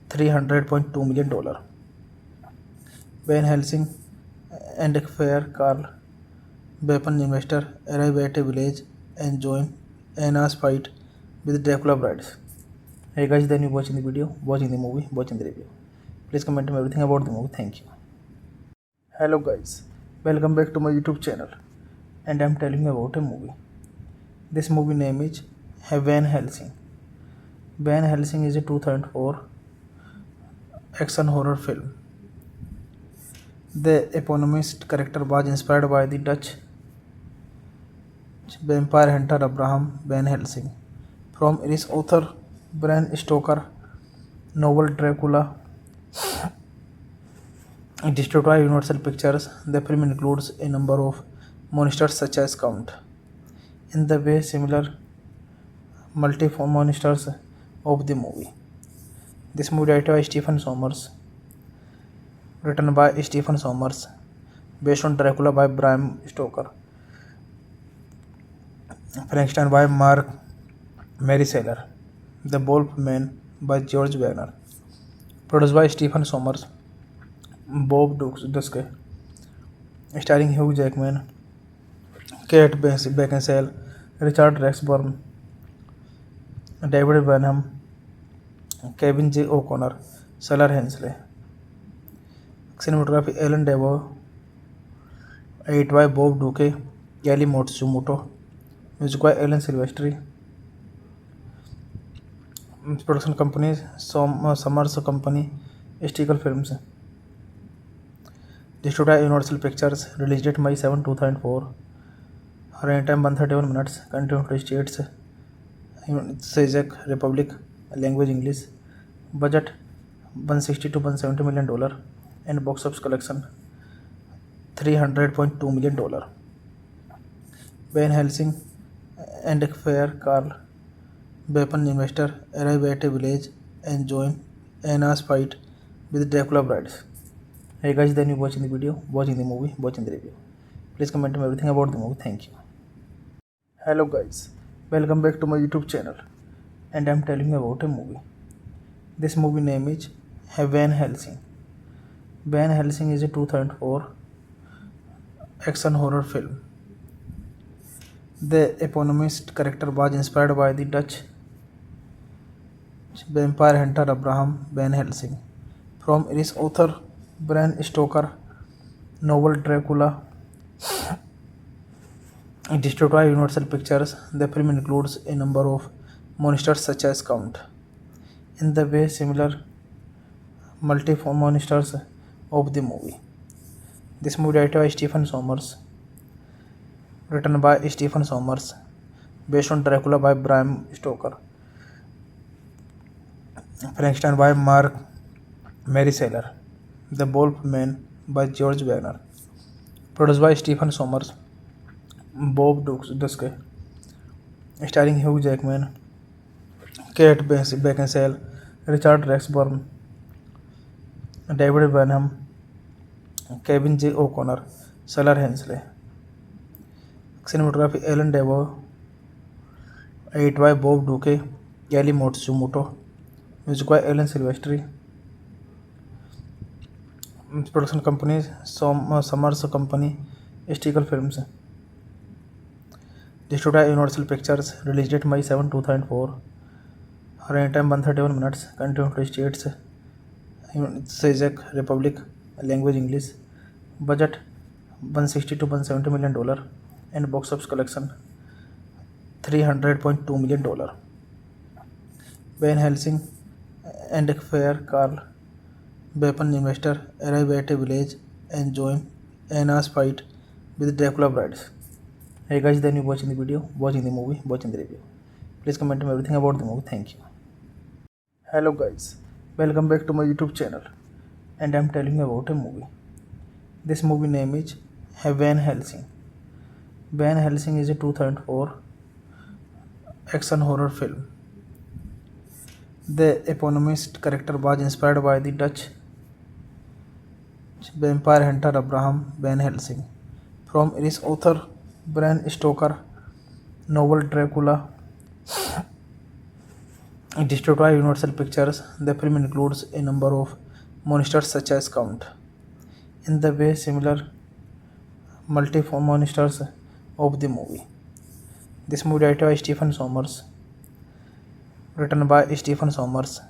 $300.2 million. Van Helsing and Fair Carl, weapon investor, arrive at a village and join Anna's fight with Dracula brides. Hey guys, then you watching the video, watching the movie, watching the review. Please comment me everything about the movie. Thank you. Hello guys, welcome back to my YouTube channel, and I'm telling you about a movie. This movie name is Van Helsing. Van Helsing is a 2004 action horror film. The eponymous character was inspired by the Dutch vampire hunter Abraham Van Helsing from Irish author Bram Stoker novel Dracula. Distributed by Universal Pictures, the film includes a number of monsters such as Count. In the way similar multiform monsters of the movie. This movie directed by Stephen Sommers, written by Stephen Sommers, based on Dracula by Bram Stoker, Frankenstein by Mark Maryseller, The Wolf Man by George Wagner, produced by Stephen Sommers, Bob Duske, starring Hugh Jackman, Kate Beckinsale, Richard Rexburn, David Benham, Kevin J. O'Connor, Salar Hensley. Cinematography Alan Devo, edited by Bob Duque, Kelly Matsumoto, music by Alan Silvestri. Production company Summers Company, Stickle Films. Distributed by Universal Pictures, release date May 7, 2004. Running time 131 minutes. Country United States, Czech Republic, language English. Budget $160 to $170 million, and box office collection $300.2 million. Van Helsing and Fair Carl, weapon investor, arrive at a village and join Anna's fight with Dracula brides. Hey guys, then you watching the video, watching the movie, watching the review. Please comment me everything about the movie. Thank you. Hello guys, welcome back to my YouTube channel, and I'm telling you about a movie. This movie name is Van Helsing. Van Helsing is a 2004 action horror film. The eponymous character was inspired by the Dutch vampire hunter Abraham Van Helsing from Irish author Bram Stoker novel Dracula. Distributed by Universal Pictures, the film includes a number of monsters such as Count. In the way similar multi-form monsters of the movie. This movie directed by Stephen Sommers, written by Stephen Sommers, based on Dracula by Bram Stoker, Frankenstein by Mark Mary Saylor, The Wolf Man by George Wagner, produced by Stephen Sommers, Bob Duske, starring Hugh Jackman, Kate Beckinsale, Richard Rexburn, David Benham, Kevin J. O'Connor, Sailor Hensley. Cinematography Alan Devo, edited by Bob Duque, Kelly Matsumoto, music by Alan Silvestri. Production companies Summers Company, Stickle Films. Distributed by Universal Pictures, release date May 7, 2004. Running time 131 minutes. Country United States, Czech Republic, language English. Budget $160 to $170 million, and box office collection $300.2 million. Van Helsing and a fair Carl, weapon investor, arrive at a village and join Anna's fight with Dracula brides. Hey guys, then you watching the video, watching the movie, watching the review. Please comment me everything about the movie. Thank you. Hello guys, welcome back to my YouTube channel, and I'm telling you about a movie. This movie name is Van Helsing. Van Helsing is a 2004 action horror film. The eponymous character was inspired by the Dutch vampire hunter Abraham Van Helsing from Irish author Bram Stoker novel Dracula. Distributed by Universal Pictures, the film includes a number of monsters such as Count. In the way similar multi-form monsters of the movie. This movie directed by Stephen Sommers, written by Stephen Sommers,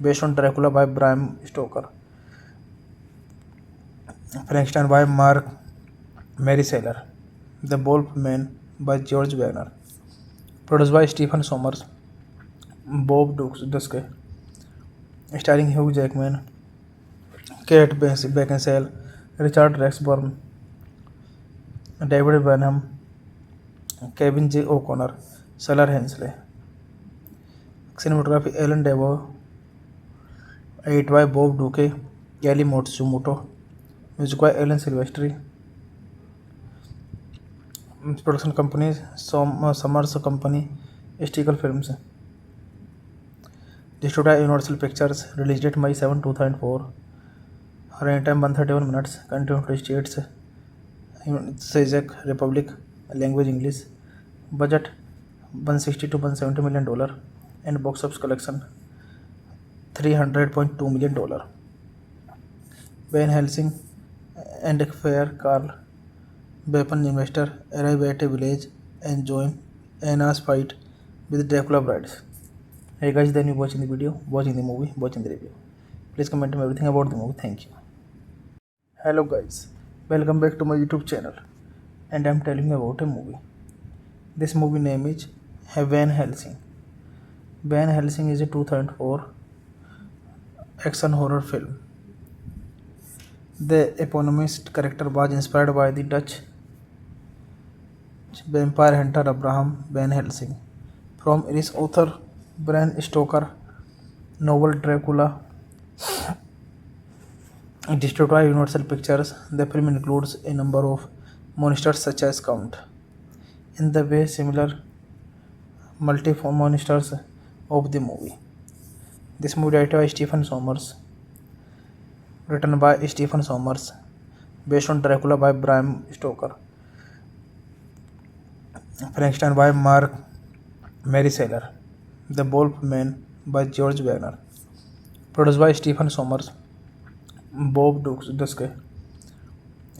based on Dracula by Bram Stoker, Frankenstein by Mark Mary Saylor, The Wolf Man by George Wagner, produced by Stephen Sommers, Bob Duske, starring Hugh Jackman, Kate Beckinsale, Richard Rexburn, David Benham, Kevin J. O'Connor, Sailor Hensley. Cinematography Alan Devo, edited by Bob Duque, Kelly Matsumoto, music by Alan Silvestri. Production companies Summers Company, Stickle Films. Distributed by Universal Pictures, release date May 7, 2004. Running time 131 minutes. Country United States, Czech Republic, language English. Budget $160 to $170 million, and box office collection $300.2 million. Van Helsing and a fair Carl, weapon investor, arrive at a village and join Anna's fight with Dracula brides. Hey guys, then you watching the video, watching the movie, watching the review. Please comment me everything about the movie. Thank you. Hello guys, welcome back to my YouTube channel, and I'm telling you about a movie. This movie name is Van Helsing. Van Helsing is a 2004 action horror film. The eponymous character was inspired by the Dutch vampire hunter Abraham Van Helsing from Irish author Bram Stoker novel Dracula. Distributed by Universal Pictures, the film includes a number of monsters such as Count. In the way similar multi-form monsters of the movie. This movie directed by Stephen Sommers, written by Stephen Sommers, based on Dracula by Bram Stoker, Frankenstein by Mark Mary Saylor, The Wolf Man by George Wagner, produced by Stephen Sommers, Bob Duske,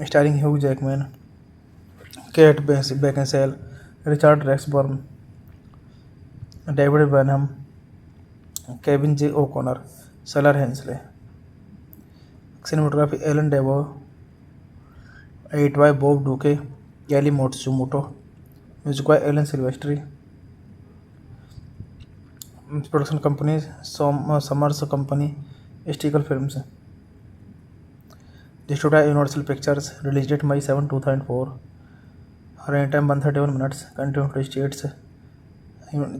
starring Hugh Jackman, Kate Beckinsale, Richard Rexburn, David Benham, Kevin J. O'Connor, Sailor Hensley. Cinematography Alan Devo, edited by Bob Duque, Kelly Matsumoto, Music by Alan Silvestri. Production companies Summers Company, Stickle Films. Distributed Universal Pictures. Release date May 7, 2004. Running time 131 minutes. Country United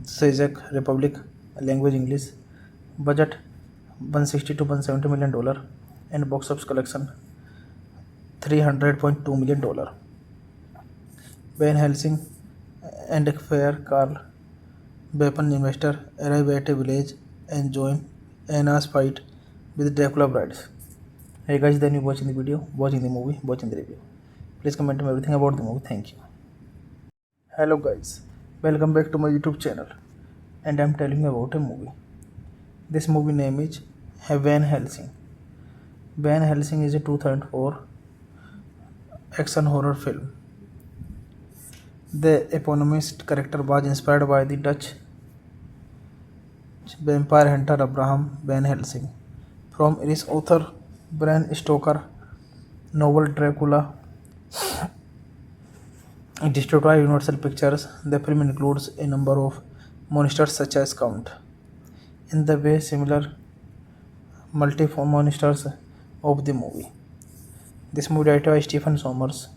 States. Czech Republic. Language English. Budget 160 to 170 million dollar, and box office collection $300.2 million. Van Helsing and a fair Carl, weapon investor, arrive at a village and join Anna's fight with Dracula brides. Hey guys, then you watching the video, watching the movie, watching the review. Please comment on everything about the movie. Thank you. Hello guys, welcome back to my YouTube channel, and I'm telling you about a movie. This movie name is Van Helsing. Van Helsing is a 2004 action horror film. The eponymous character was inspired by the Dutch vampire hunter Abraham Van Helsing from Irish author Bram Stoker novel Dracula. Distributed by Universal Pictures, the film includes a number of monsters such as Count. In the way similar multiform monsters of the movie. This movie directed by Stephen Sommers,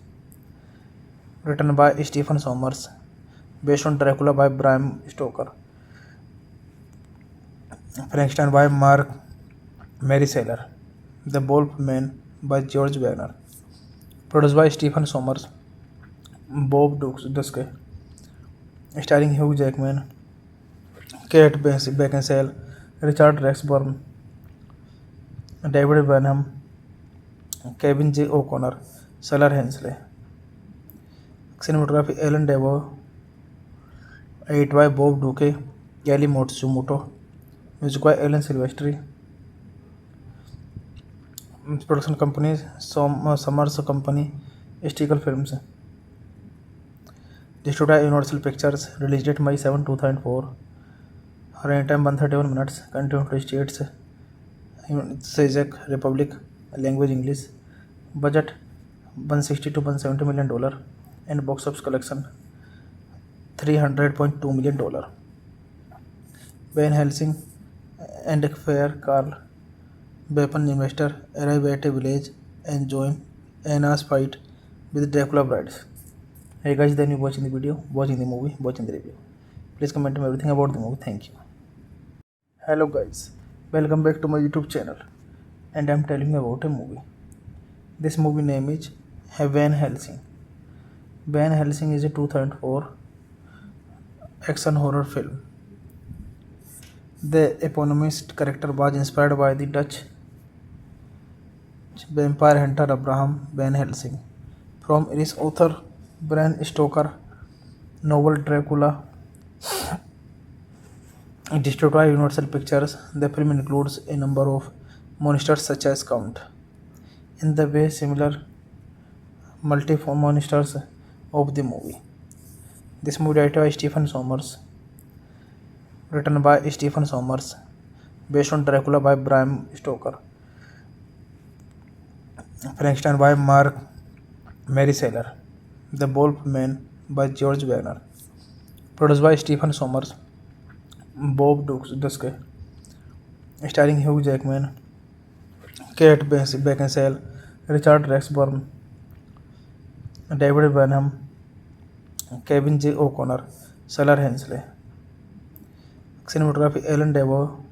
written by Stephen Sommers, based on Dracula by Bram Stoker, Frankenstein by Mark Maryseller, The Wolf Man by George Wagner, produced by Stephen Sommers, Bob Duske, starring Hugh Jackman, Kate Beckinsale, Richard Rexburn, David Benham, Kevin J. O'Connor, Salar Hensley. Cinematography Alan Devo, edit by Bob Duque, Kelly Matsumoto, music by Alan Silvestri. Production companies Summers Company, Stickle Films. Distributed Universal Pictures. Release date May 7, 2004. Running time 131 minutes. Country United States. Czech Republic. Language English. Budget 160 to 170 million dollar, and box office collection $300.2 million. Van Helsing and a fair Carl, weapon investor, arrive at a village and join Anna's fight with Dracula brides. Hey guys, then you watching the video, watching the movie, watching the review. Please comment on everything about the movie. Thank you. Hello guys, welcome back to my YouTube channel, and I'm telling you about a movie. This movie name is Van Helsing. Van Helsing is a 2004 action horror film. The eponymous character was inspired by the Dutch vampire hunter Abraham Van Helsing from Irish author Bram Stoker novel Dracula. Distributed by Universal Pictures, the film includes a number of monsters such as Count. In the way similar multiform monsters of the movie. This movie directed by Stephen Sommers, written by Stephen Sommers, based on Dracula by Bram Stoker, Frankenstein by Mark Maryseller, The Wolf Man by George Wagner, produced by Stephen Sommers, Bob Duske, starring Hugh Jackman, Kate Beckinsale, Richard Rexburn, David Benham, Kevin J. O'Connor, Salar Hensley. Cinematography Alan Devo,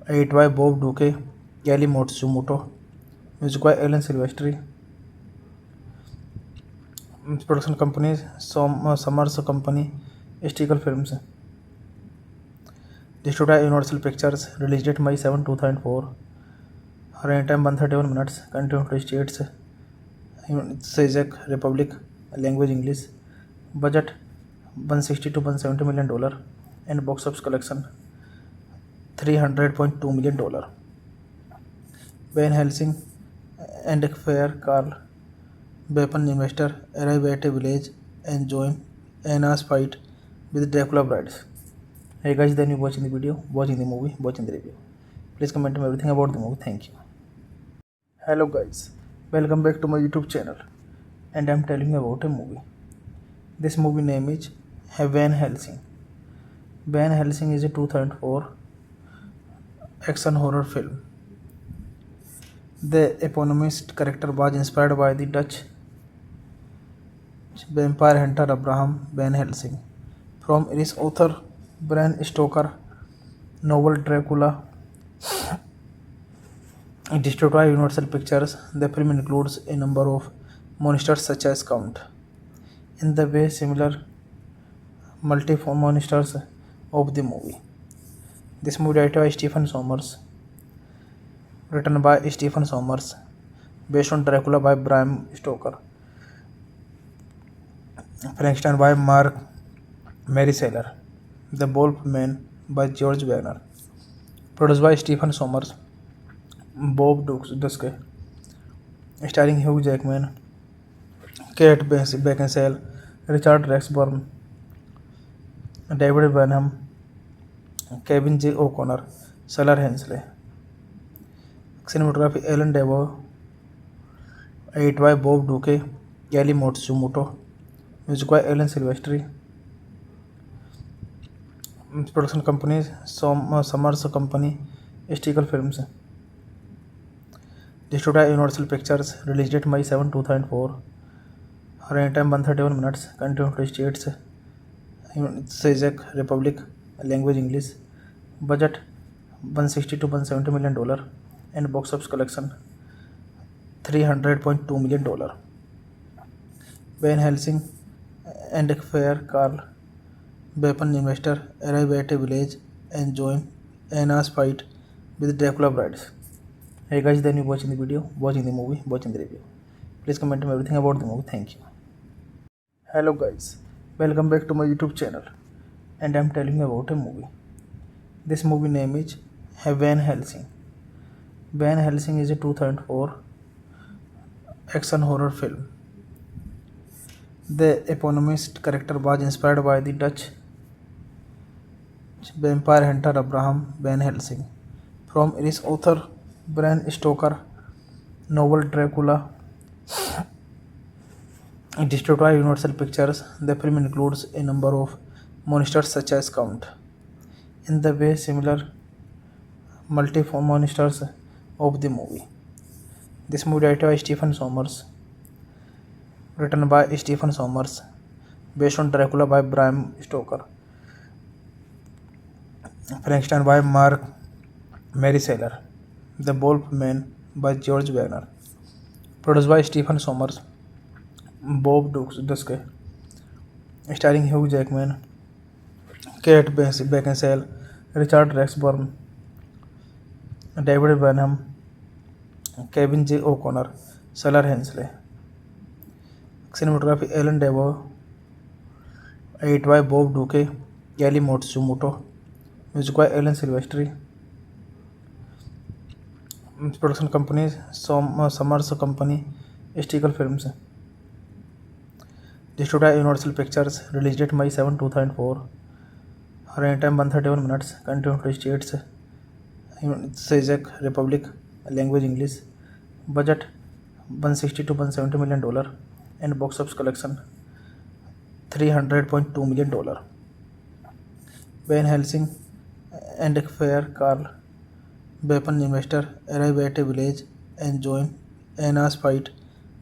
edit by Bob Duque, Kelly Matsumoto, music by Alan Silvestri. Production companies Summers Company, Stickle Films. Distributed Universal Pictures. Release date May 7, 2004. Running time 131 minutes. Country United States. Czech Republic. Language English. Budget 160 to 170 million dollar, and box office collection $300.2 million. Van Helsing and a fair Carl, weapon investor, arrive at a village and join Anna's fight with Dracula brides. Hey guys, then you watching the video, watching the movie, watching the review. Please comment on everything about the movie. Thank you. Hello guys, welcome back to my YouTube channel, and I'm telling you about a movie. This movie name is Van Helsing. Van Helsing is a 2004 action horror film. The eponymous character was inspired by the Dutch vampire hunter Abraham Van Helsing from Irish author Bram Stoker novel Dracula. Distributed by Universal Pictures, the film includes a number of monsters such as Count. In the way similar multiform monsters of the movie. This movie directed by Stephen Sommers, written by Stephen Sommers, based on Dracula by Bram Stoker, Frankenstein by Mark Mary Saylor, The Wolf Man by George Wagner, produced by Stephen Sommers, Bob Duske, starring Hugh Jackman, Kate Beckinsale, Richard Rexburn, David Benham, Kevin J. O'Connor, Sailor Hensley. Cinematography Alan Devo, edited by Bob Duque, Kelly Matsumoto, music by Alan Silvestri. Production companies Summers Company, Stickle Films. Distributed by Universal Pictures, release date May 7, 2004. Running time 131 minutes. Country states Czech Republic, language English. Budget $160 to $170 million and box office collection $300.2 million. Van Helsing and a fair Carl, weapon investor, arrive at a village and join Anna's fight with Dracula brides. Hey guys, then you watching the video, watching the movie, watching the review. Please comment me everything about the movie. Thank you. Hello guys, welcome back to my YouTube channel, and I'm telling you about a movie. This movie name is Van Helsing. Van Helsing is a 2004 action horror film. The eponymous character was inspired by the Dutch vampire hunter Abraham Van Helsing from Irish author Bram Stoker novel Dracula. Distributed by Universal Pictures, the film includes a number of monsters such as Count. In the way similar multiform monsters of the movie. This movie directed by Stephen Sommers, written by Stephen Sommers, based on Dracula by Bram Stoker, Frankenstein by Mark Mary Saylor, The Wolf Man by George Wagner, produced by Stephen Sommers, Bob Duske, starring Hugh Jackman, Kate Beckinsale, Richard Rexburn, David Benham, Kevin J. O'Connor, Sailor Hensley. Cinematography Alan Devo, edited by Bob Duque, Kelly Matsumoto, music by Alan Silvestri. Production companies Summers Company, Stickle Films. Distributed by Universal Pictures, release date May 7, 2004. Running time 131 minutes. Country states Czech Republic, language English. Budget $160 to $170 million and box office collection $300.2 million. Van Helsing and a fair Carl, weapon investor, arrive at a village and join Anna's fight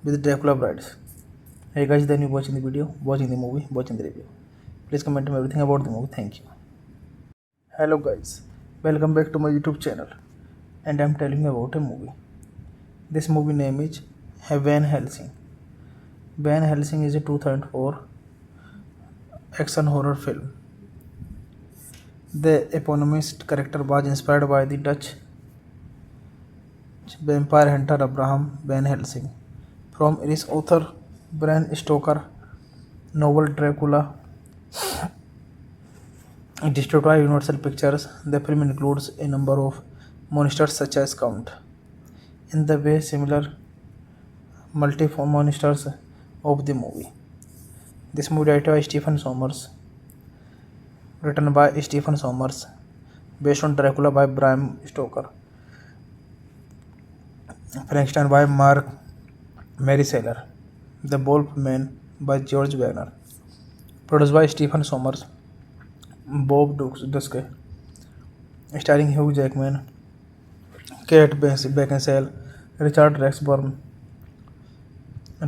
with Dracula brides. Hey guys, then you watching the video, watching the movie, watching the review. Please comment me everything about the movie. Thank you. Hello guys, welcome back to my YouTube channel, and I'm telling you about a movie. This movie name is Van Helsing. Van Helsing is a 2004 action horror film. The eponymous character was inspired by the Dutch vampire hunter Abraham Van Helsing from Irish author Bram Stoker novel Dracula. Distributed by Universal Pictures, the film includes a number of monsters such as Count. In the way similar multiform monsters of the movie. This movie directed by Stephen Sommers, written by Stephen Sommers, based on Dracula by Bram Stoker, Frankenstein by Mark Mary Saylor, The Wolf Man by George Wagner, Produced by Stephen Sommers, Bob Dusky, starring Hugh Jackman, Kate Beckinsale, Richard Rexburn,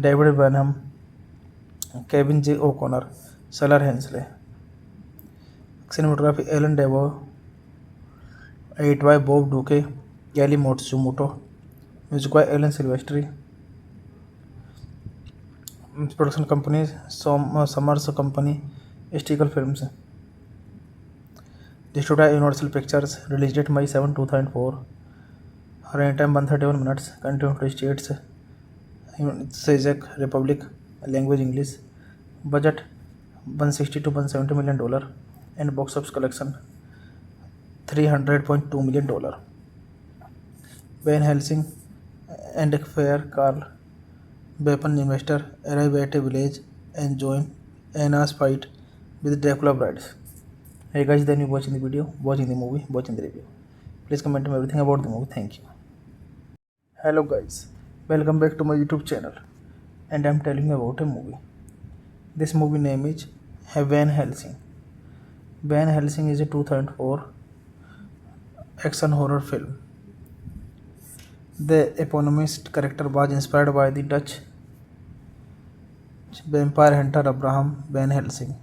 David Benham, Kevin J. O'Connor, Salar Hensley. Cinematography Alan Devo, edited by Bob Duque, Kelly Matsumoto, music by Alan Silvestri. Production companies Summers Company, Stickle Films. Distributed by Universal Pictures. Release date May 7, 2004. Running time 131 minutes. Country United States, Czech Republic. Language English. Budget $160 to $170 million. And box office collection $300.2 million. Van Helsing and a fair Carl, weapon investor, arrive at a village and join Anna's fight with Dracula brides. Hey guys, then you watching the video, watching the movie, watching the review. Please comment me everything about the movie. Thank you. Hello guys, welcome back to my YouTube channel, and I'm telling you about a movie. This movie name is Van Helsing. Van Helsing is a 2004 action horror film. The eponymous character was inspired by the Dutch vampire hunter Abraham Van Helsing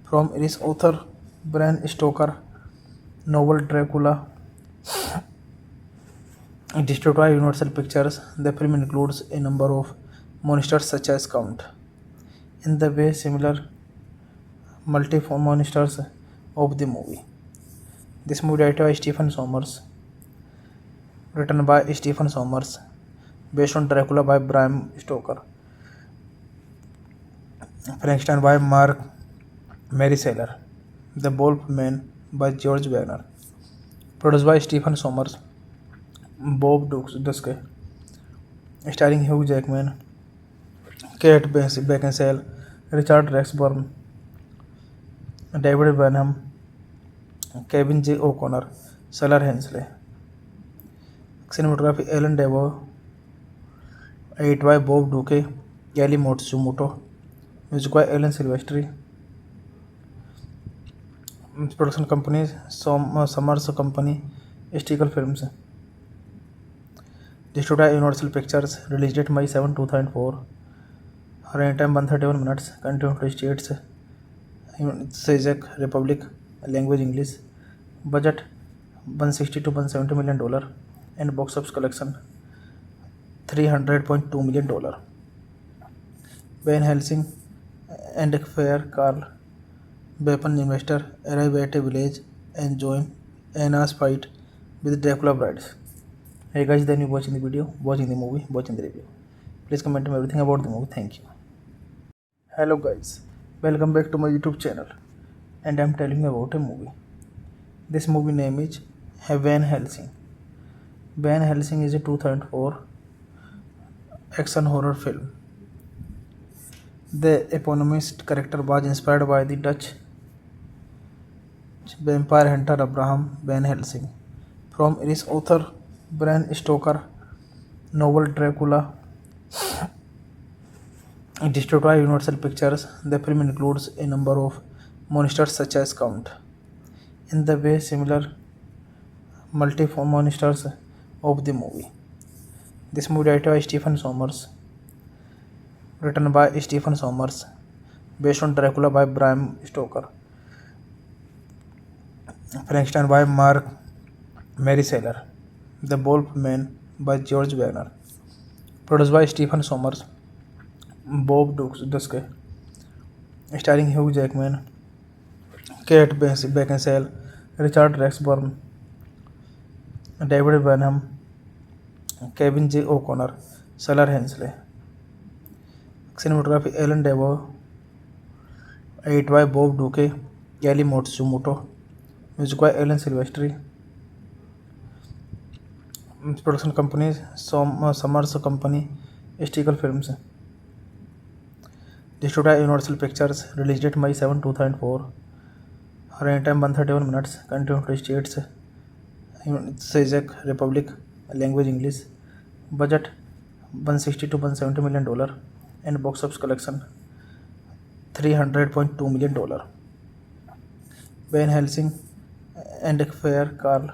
from Irish author Bram Stoker novel Dracula. Distributed by Universal Pictures, the film includes a number of monsters such as Count. In the way similar multiform monsters of the movie. This movie directed by Stephen Sommers, written by Stephen Sommers, based on Dracula by Bram Stoker, Frankenstein by Mark Maryseller, The Wolf Man by George Wagner, produced by Stephen Sommers, Bob Dusky, starring Hugh Jackman, Kate Beckinsale, Richard Rexburn, David Benham, Kevin J. O'Connor, Salar Hensley. Cinematography Alan Devo, edited by Bob Duque, Kelly Matsumoto, music by Alan Silvestri. Production companies Summers Company, Stickle Films. Distributed by Universal Pictures. Release date May 7, 2004. Running time 131 minutes. Country United States, Czech Republic. Language English. Budget $160 to $170 million. And box office collection $300.2 million. Van Helsing and a fair Carl, weapon investor, arrive at a village and join Anna's fight with Dracula brides. Hey guys, then you watching the video, watching the movie, watching the review. Please comment me everything about the movie. Thank you. Hello guys, welcome back to my YouTube channel, and I'm telling you about a movie. This movie name is Van Helsing. Van Helsing is a 2004 action horror film. The eponymous character was inspired by the Dutch vampire hunter Abraham Van Helsing from Irish author Bram Stoker novel Dracula. Distributed by Universal Pictures, the film includes a number of monsters such as Count. In the way similar multiform monsters of the movie. This movie directed by Stephen Sommers, written by Stephen Sommers, based on Dracula by Bram Stoker, Frankenstein by Mark Maryseller, The Wolf Man by George Wagner, produced by Stephen Sommers, Bob Dusky, starring Hugh Jackman, Kate Beckinsale, Richard Rexburn, David Benham, Kevin J. O'Connor, Salar Hensley. Cinematography Alan Devo, edited by Bob Duque, Kelly Matsumoto, music by Alan Silvestri. Production companies Summers Company, Stickle Films. Distributed by Universal Pictures. Release date May 7, 2004. Running time 131 minutes. Country United States, Czech Republic. Language English. Budget $160 to $170 million. And box office collection $300.2 million. Van Helsing and Fair Carl,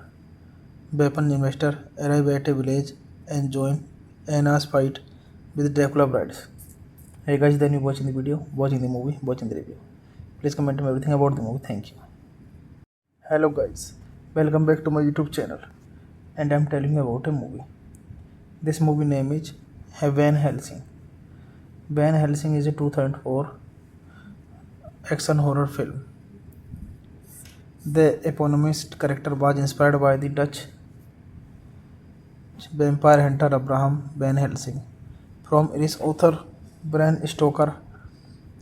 weapon investor, arrive at a village and join Anna's fight with Dracula brides. Hey guys, then you watching the video, watching the movie, watching the review. Please comment me everything about the movie. Thank you. Hello guys, welcome back to my YouTube channel, and I'm telling you about a movie. This movie name is Van Helsing. Van Helsing is a 2004 action horror film. The eponymous character was inspired by the Dutch vampire hunter Abraham Van Helsing from Irish author Bram Stoker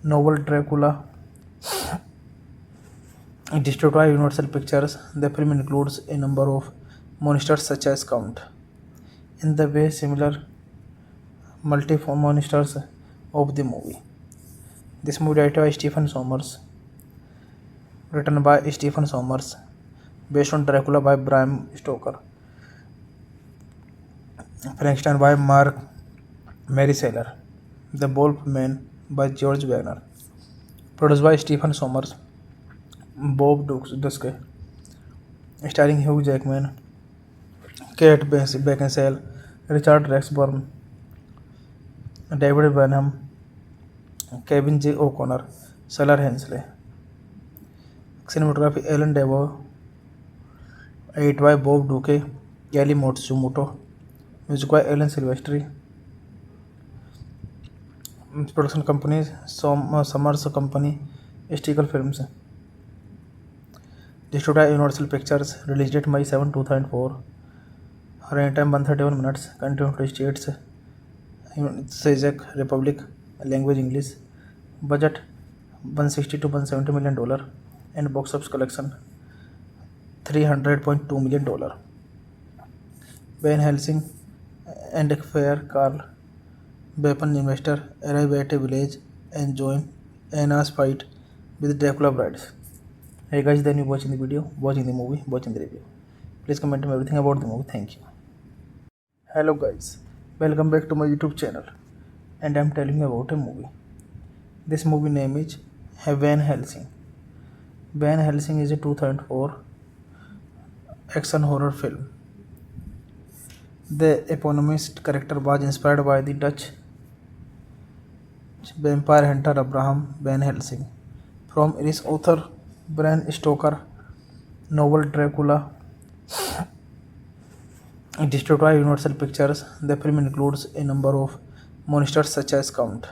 novel Dracula. Distributed by Universal Pictures, the film includes a number of monsters such as Count. In the way similar multiform monsters of the movie. This movie directed by Stephen Sommers, written by Stephen Sommers, based on Dracula by Bram Stoker, Frankenstein by Mark Mary Saylor, The Wolf Man by George Wagner, produced by Stephen Sommers, Bob Duske, starring Hugh Jackman, Kate Beckinsale, Richard Rexburn, David Benham, Kevin J. O'Connor, Sailor Hensley. Cinematography Alan Devo, edited by Bob Duque, Kelly Matsumoto, music by Alan Silvestri. Production companies Summers Company, Stickle Films. Distributed by Universal Pictures, release date May 7, 2004. Running time 131 minutes. Country states Czech Republic, language English. Budget $160 to $170 million, and box office collection $300.2 million. Van Helsing and Fair Carl, weapon investor, arrive at a village and join Anna's fight with Dracula brides. Hey guys, then you watching the video, watching the movie, watching the review. Please comment me everything about the movie. Thank you. Hello guys, welcome back to my YouTube channel, and I'm telling you about a movie. This movie name is Van Helsing. Van Helsing is a 2004 action horror film. The eponymous character was inspired by the Dutch vampire hunter Abraham Van Helsing from Irish author Bram Stoker novel Dracula. Distributed by Universal Pictures, the film includes a number of monsters such as Count.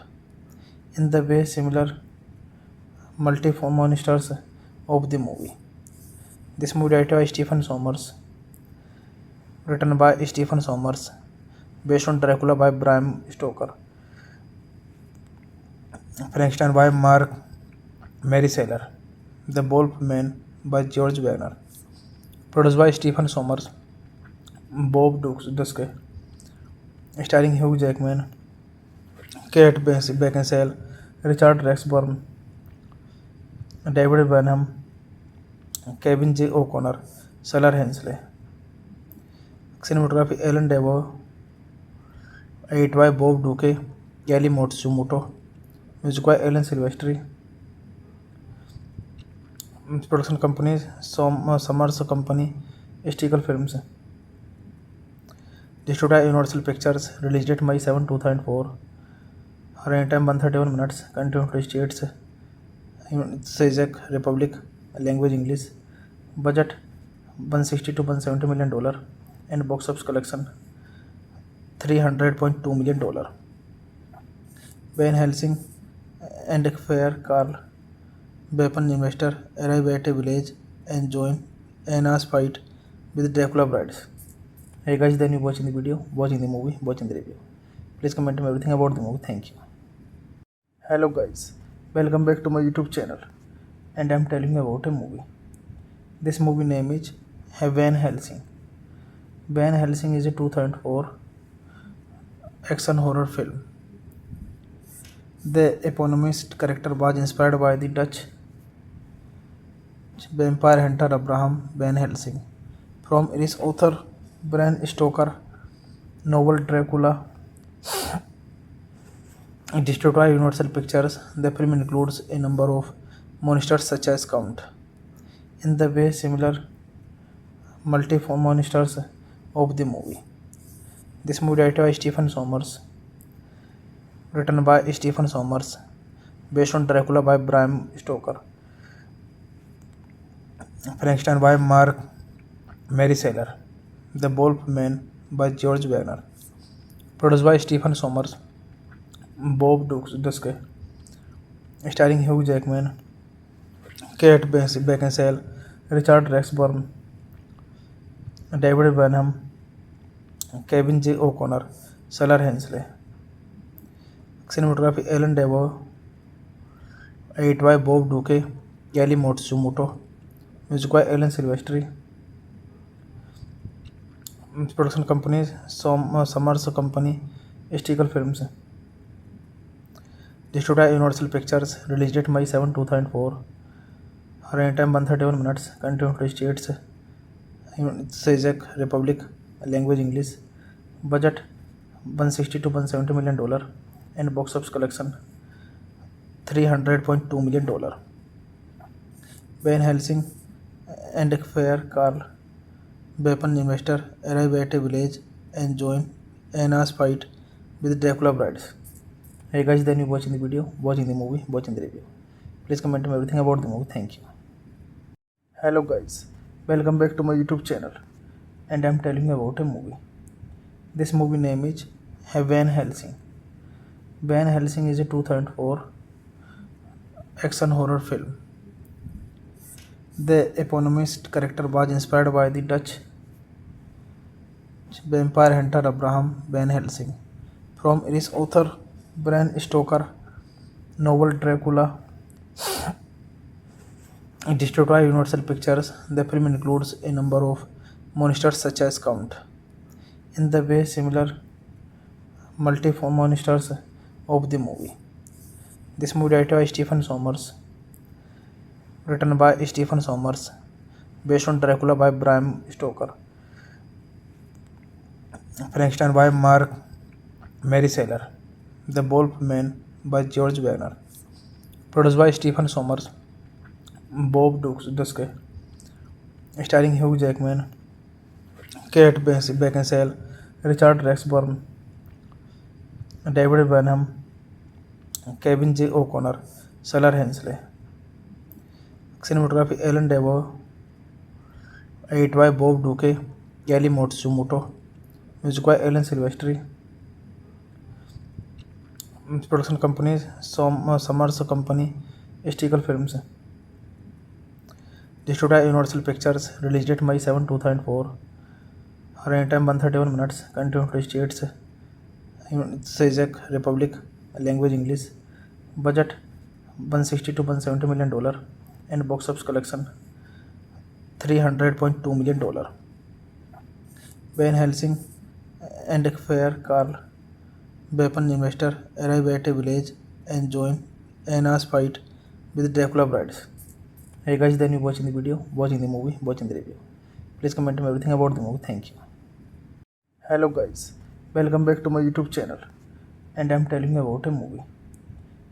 In the way similar multiform monsters of the movie. This movie directed by Stephen Sommers, written by Stephen Sommers, based on Dracula by Bram Stoker, Frankenstein by Mark Mary Saylor, The Wolf Man by George Wagner, produced by Stephen Sommers, Bob Duske, starring Hugh Jackman, Kate Beckinsale, Richard Rexburn, David Benham, Kevin J. O'Connor, Sailor Hensley. Cinematography Alan Devo, edited by Bob Duque, Kelly Matsumoto, music by Alan Silvestri. Production companies Summers Company, Stickle Films. Distributed by Universal Pictures, release date May 7, 2004. Running time 131 minutes. Country states Czech Republic, language English. Budget $160 to $170 million, and box office collection $300.2 million. Van Helsing and Fair Carl, weapon investor, arrive at a village and join Anna's fight with Dracula brides. Hey guys, then you watching the video, watching the movie, watching the review. Please comment me everything about the movie. Thank you. Hello guys, welcome back to my YouTube channel, and I'm telling you about a movie. This movie name is Van Helsing. Van Helsing is a 2004 action horror film. The eponymous character was inspired by the Dutch vampire hunter Abraham Van Helsing from Irish author Bram Stoker novel Dracula. Distributed by Universal Pictures, the film includes a number of monsters such as Count. In the way similar multiform monsters of the movie. This movie directed by Stephen Sommers, written by Stephen Sommers, based on Dracula by Bram Stoker, Frankenstein by Mark Mary Saylor, The Wolf Man by George Wagner, produced by Stephen Sommers, Bob Duske, starring Hugh Jackman, Kate Beckinsale, Richard Rexburn, David Benham, Kevin J. O'Connor, Salar Hensley. Cinematography Alan Devo, edit by Bob Duque, Kelly Matsumoto, music by Alan Silvestri. Production companies Summers Company, Stiegel Films. Distributed by Universal Pictures, release date May 7, 2004. Running time 131 minutes. Country to states Czech Republic, language English. Budget $160 to $170 million, and box office collection $300.2 million. Van Helsing and a fair Carl, weapon investor, arrive at a village and join Anna's fight with Dracula brides. Hey guys, then you watching the video, watching the movie, watching the review. Please comment me everything about the movie. Thank you. Hello guys, welcome back to my YouTube channel, and I'm telling you about a movie. This movie name is Van Helsing. Van Helsing is a 2004 action horror film. The eponymous character was inspired by the Dutch vampire hunter Abraham Van Helsing from Irish author Bram Stoker novel Dracula. Distributed by Universal Pictures, the film includes a number of monsters such as Count. In the way similar multiform monsters of the movie. This movie directed by Stephen Sommers, written by Stephen Sommers, based on Dracula by Bram Stoker, Frankenstein by Mark Mary Saylor, The Wolf Man by George Wagner, produced by Stephen Sommers, Bob Duske, starring Hugh Jackman, Kate Beckinsale, Richard Rexburn, David Benham, Kevin J. O'Connor, Salar Hensley. Cinematography Alan Devo, edit by Bob Duque, Kelly Matsumoto, music by Alan Silvestri. Production companies Summers Company, Stiegel Films. Distributed by Universal Pictures, release date May 7, 2004. Running time 131 minutes. Country to states Czech Republic, language English. Budget $160 to $170 million, and box office collection $300.2 million. Van Helsing and a fair Carl, weapon investor, arrive at a village and join Anna's fight with Dracula brides. Hey guys, then you watching the video, watching the movie, watching the review. Please comment me everything about the movie. Thank you. Hello guys, welcome back to my YouTube channel, and I'm telling you about a movie.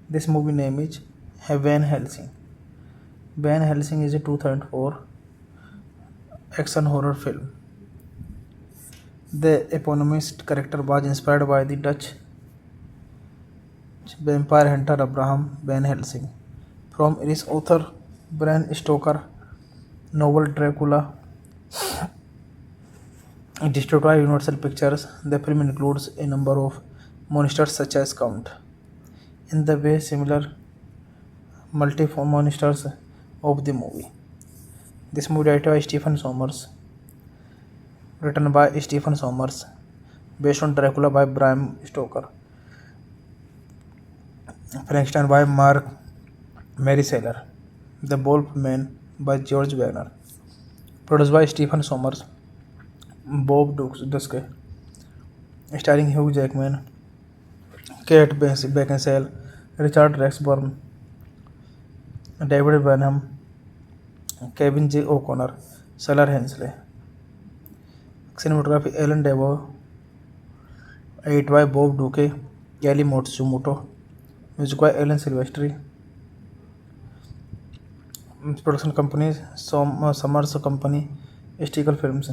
This movie name is Van Helsing. Van Helsing is a 2004 action horror film. The eponymous character was inspired by the Dutch vampire hunter Abraham Van Helsing from Irish author Bram Stoker novel Dracula. Distributed by Universal Pictures, the film includes a number of monsters such as Count. In the way similar multiform monsters of the movie. This movie directed by Stephen Sommers, written by Stephen Sommers, based on Dracula by Bram Stoker, Frankenstein by Mark Mary Saylor, The Wolf Man by George Wagner, produced by Stephen Sommers, Bob Duske, starring Hugh Jackman, Kate Beckinsale, Richard Rexburn, David Benham, Kevin J. O'Connor, Salar Hensley. Cinematography Alan Devo, edit by Bob Duque, Kelly Matsumoto, Music by Alan Silvestri. Production companies Summers Company, Stickle Films.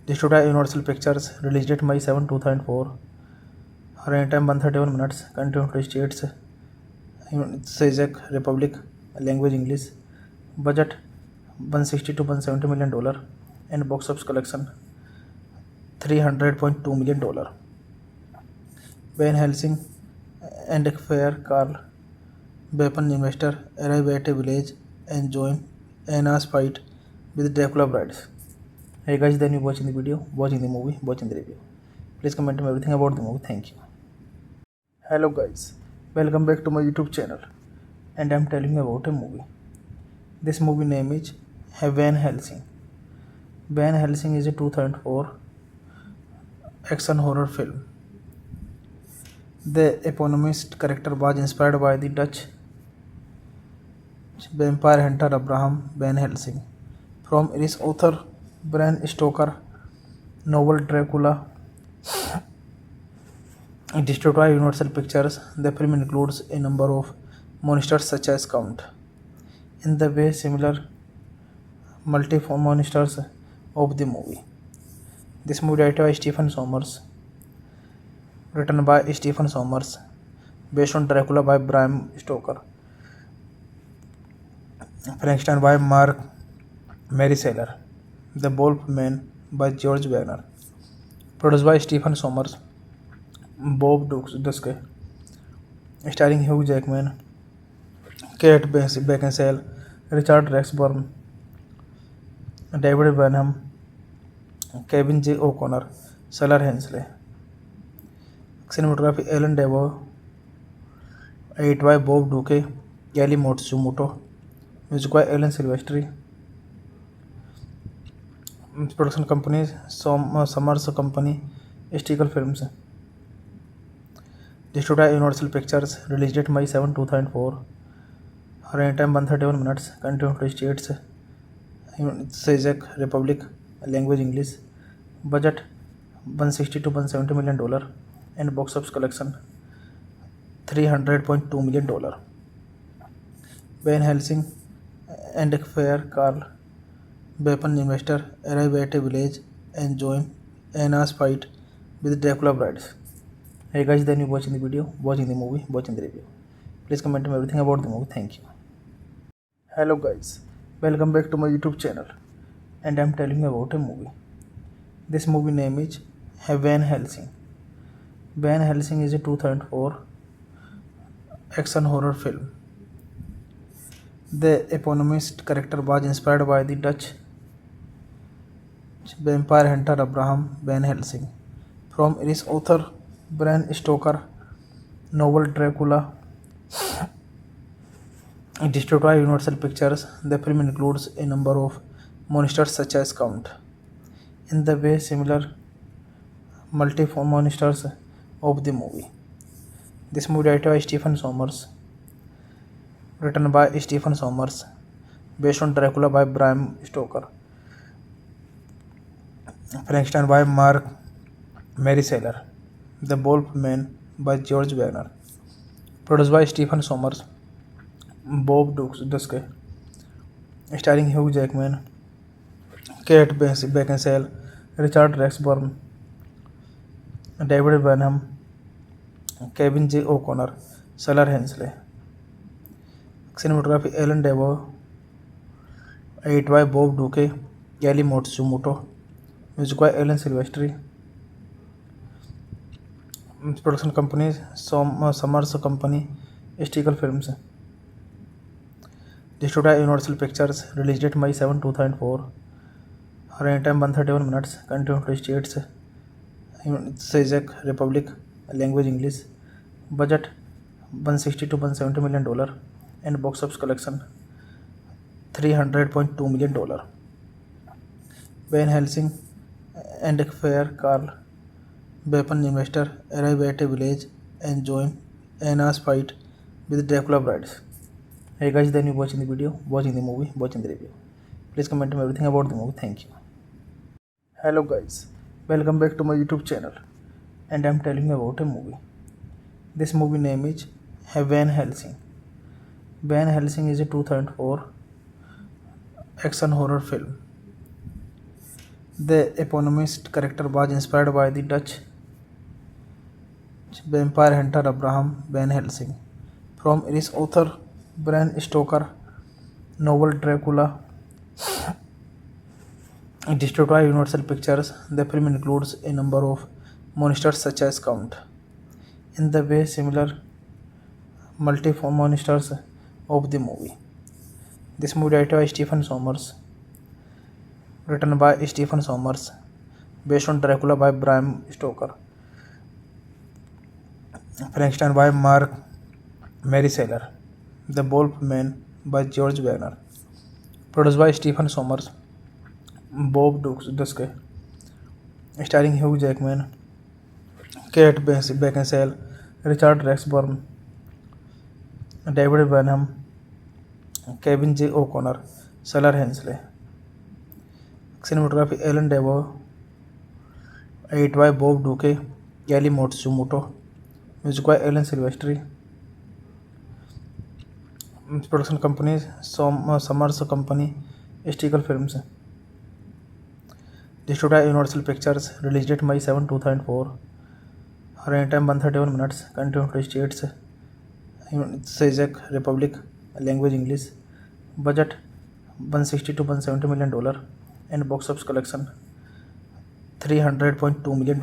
Distributed by Universal Pictures. Release date May 7, 2004. Running time 131 minutes. Country United States. Czech Republic. Language English. Budget $160 to $170 million. And box office collection $300.2 million. Van Helsing and a fair Carl, weapon investor, arrive at a village and join Anna's fight with Dracula brides. Hey guys, then you watching the video, watching the movie, watching the review. Please comment me everything about the movie. Thank you. Hello guys, welcome back to my YouTube channel, and I'm telling you about a movie. This movie name is Van Helsing. Van Helsing is a 2004 action horror film. The eponymous character was inspired by the Dutch vampire hunter Abraham Van Helsing from Irish author Bram Stoker novel Dracula. Distributed by Universal Pictures, the film includes a number of monsters such as Count. In the way similar multiform monsters of the movie. This movie directed by Stephen Sommers, written by Stephen Sommers, based on Dracula by Bram Stoker, Frankenstein by Mark Mary Saylor, The Wolf Man by George Wagner, produced by Stephen Sommers, Bob Duske, starring Hugh Jackman, Kate Beckinsale, Richard Rexburn, David Benham, Kevin J. O'Connor, Sailor Hensley. Cinematography Alan Devo, edited by Bob Duque, Kelly Matsumoto, music by Alan Silvestri. Production companies Summers Company, Stickle Films. Distributed by Universal Pictures. Release date May 7, 2004. Running time 131 minutes. Country United States. Czech Republic. Language English. Budget $160 to $170 million. And box office collection $300.2 million. Van Helsing and a fair Carl, weapon investor, arrive at a village and join Anna's fight with Dracula brides. Hey guys, then you watching the video, watching the movie, watching the review. Please comment me everything about the movie. Thank you. Hello guys, welcome back to my YouTube channel, and I'm telling you about a movie. This movie name is Van Helsing. Van Helsing is a 2004 action horror film. The eponymous character was inspired by the Dutch vampire hunter Abraham Van Helsing from Irish author Bram Stoker novel Dracula. Distributed by Universal Pictures, the film includes a number of monsters such as Count. In the way similar multiform monsters of the movie. This movie directed by Stephen Sommers, written by Stephen Sommers, based on Dracula by Bram Stoker, Frankenstein by Mark Mary Saylor, The Wolf Man by George Wagner, produced by Stephen Sommers, Bob Duske, starring Hugh Jackman, Kate Beckinsale, Richard Rexburn, David Benham, Kevin J. O'Connor, Sailor Hensley. Cinematography Alan Devo, edited by Bob Duque, Kelly Matsumoto, music by Alan Silvestri. Production companies Summers Company, Stickle Films. Distributed by Universal Pictures. Release date May 7, 2004. Running time 131 minutes. Country United States. Czech Republic. Language English. Budget $160 to $170 million. And box office collection $300.2 million. Van Helsing and a fair Carl, weapon investor, arrive at a village and join Anna's fight with Dracula brides. Hey guys, then you watching the video, watching the movie, watching the review. Please comment me everything about the movie. Thank you. Hello guys, welcome back to my YouTube channel, and I'm telling you about a movie. This movie name is Van Helsing. Van Helsing is a 2004 action horror film. The eponymous character was inspired by the Dutch vampire hunter Abraham Van Helsing from Irish author Bram Stoker novel Dracula. Distributed by Universal Pictures, the film includes a number of monsters such as Count. In the way similar multiform monsters of the movie. This movie directed by Stephen Sommers, written by Stephen Sommers, based on Dracula by Bram Stoker, Frankenstein by Mark Maryseller, The Wolf Man by George Wagner, produced by Stephen Sommers, Bob Duske, starring Hugh Jackman, Kate Beckinsale, Richard Rexburn, David Benham, Kevin J. O'Connor, Salar Hensley. Cinematography Alan Devo, edited by Bob Duque, Kelly Matsumoto, music by Alan Silvestri. Production company Summers Company, Stickle Films. Distributed by Universal Pictures, release date May 7, 2004. Running time 131 minutes. Country to states Czech Republic, language English. Budget $160 to $170 million, and box office collection $300.2 million.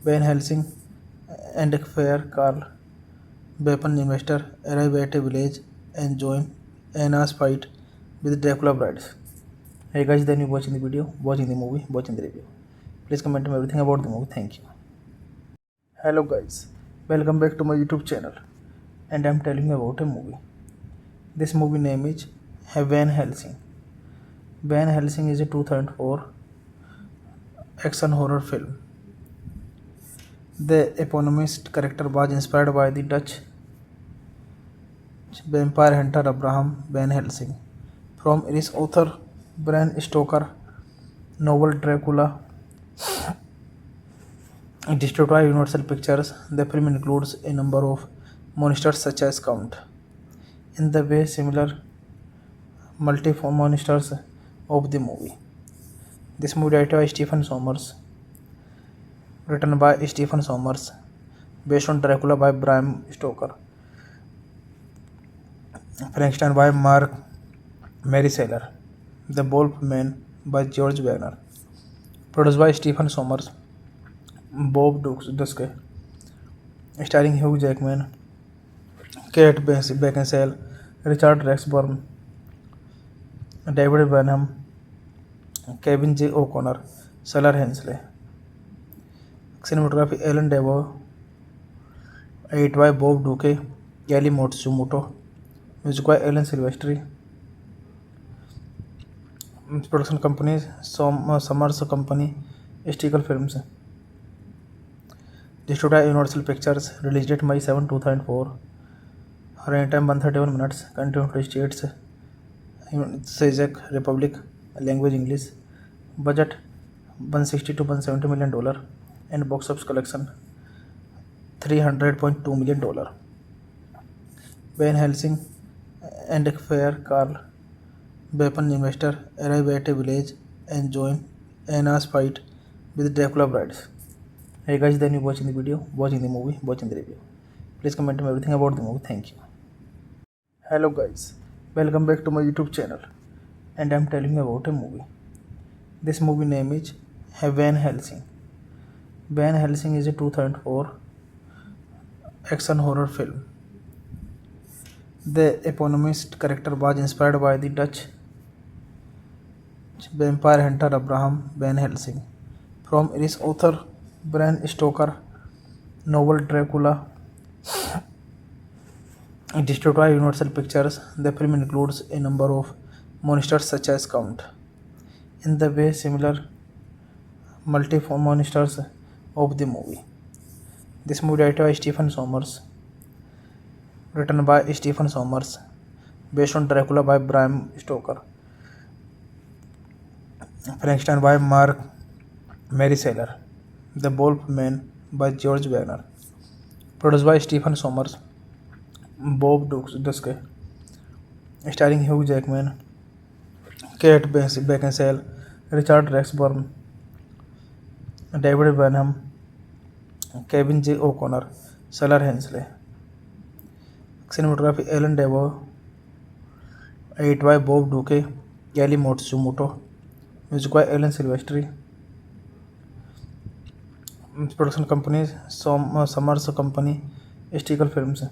Van Helsing and a fair Carl, weapon investor, arrive at a village and join Anna's fight with Dracula brides. Hey guys, then you watching the video, watching the movie, watching the review. Please comment me everything about the movie. Thank you. Hello guys, welcome back to my YouTube channel, and I'm telling you about a movie. This movie name is Van Helsing. Van Helsing is a 2004 action horror film. The eponymous character was inspired by the Dutch vampire hunter Abraham Van Helsing from Irish author Bram Stoker novel Dracula. Distributed by Universal Pictures, the film includes a number of monsters such as Count. In the way similar multiform monsters of the movie. This movie directed by Stephen Sommers, written by Stephen Sommers, based on Dracula by Bram Stoker, Frankenstein by Mark Maryseller, The Wolf Man by George Wagner, produced by Stephen Sommers, Bob Duske, starring Hugh Jackman, Kate Beckinsale, Richard Rexburn, David Benham, Kevin J. O'Connor, Salar Hensley. Cinematography Alan Devo, edited by Bob Duque, Kelly Matsumoto, music by Alan Silvestri. Production company Summers Company, Stickle Films. Distributed by Universal Pictures, release date May 7, 2004. Running time 131 minutes. Country to states Czech Republic, language English. Budget $160 to $170 million, and box office collection $300.2 million. Produced by Stephen Sommers, Bob Duske, starring Hugh Jackman, Kate Beckinsale, Richard Rexburn, David Benham, Kevin J. O'Connor, Salar Hensley. Cinematography Alan Devo, edited by Bob Duque, Kelly Matsumoto, music by Alan Silvestri. Production company Summers Company, Stickle Films. Distributed by Universal Pictures, release date May 7, 2004. Running time 131 minutes. Country to states Czech Republic, language English. Budget $160 to $170 million, and box office collection $300.2 million. Van Helsing and a fair Carl, weapon investor, arrive at a village and join Anna's fight with Dracula brides. Hey guys, then you watching the video, watching the movie, watching the review. Please comment me everything about the movie. Thank you. Hello guys, welcome back to my YouTube channel, and I'm telling you about a movie. This movie name is Van Helsing. Van Helsing is a 2004 action horror film. The eponymous character was inspired by the Dutch vampire hunter Abraham Van Helsing from Irish author Bram Stoker novel Dracula. Distributed by Universal Pictures, the film includes a number of monsters such as Count. In the way similar multiform monsters of the movie. This movie directed by Stephen Sommers, written by Stephen Sommers, based on Dracula by Bram Stoker, Frankenstein by Mark Maryseller, The Wolf Man by George Wagner, Produced by Stephen Sommers, Bob Dusky, starring Hugh Jackman, Kate Beckinsale, Richard Rexburn, David Benham, Kevin J. O'Connor, Salar Hensley. Cinematography Alan Devo, edited by Bob Duque, Kelly Matsumoto, music by Alan Silvestri. Production companies Summers Company, Stickle Films.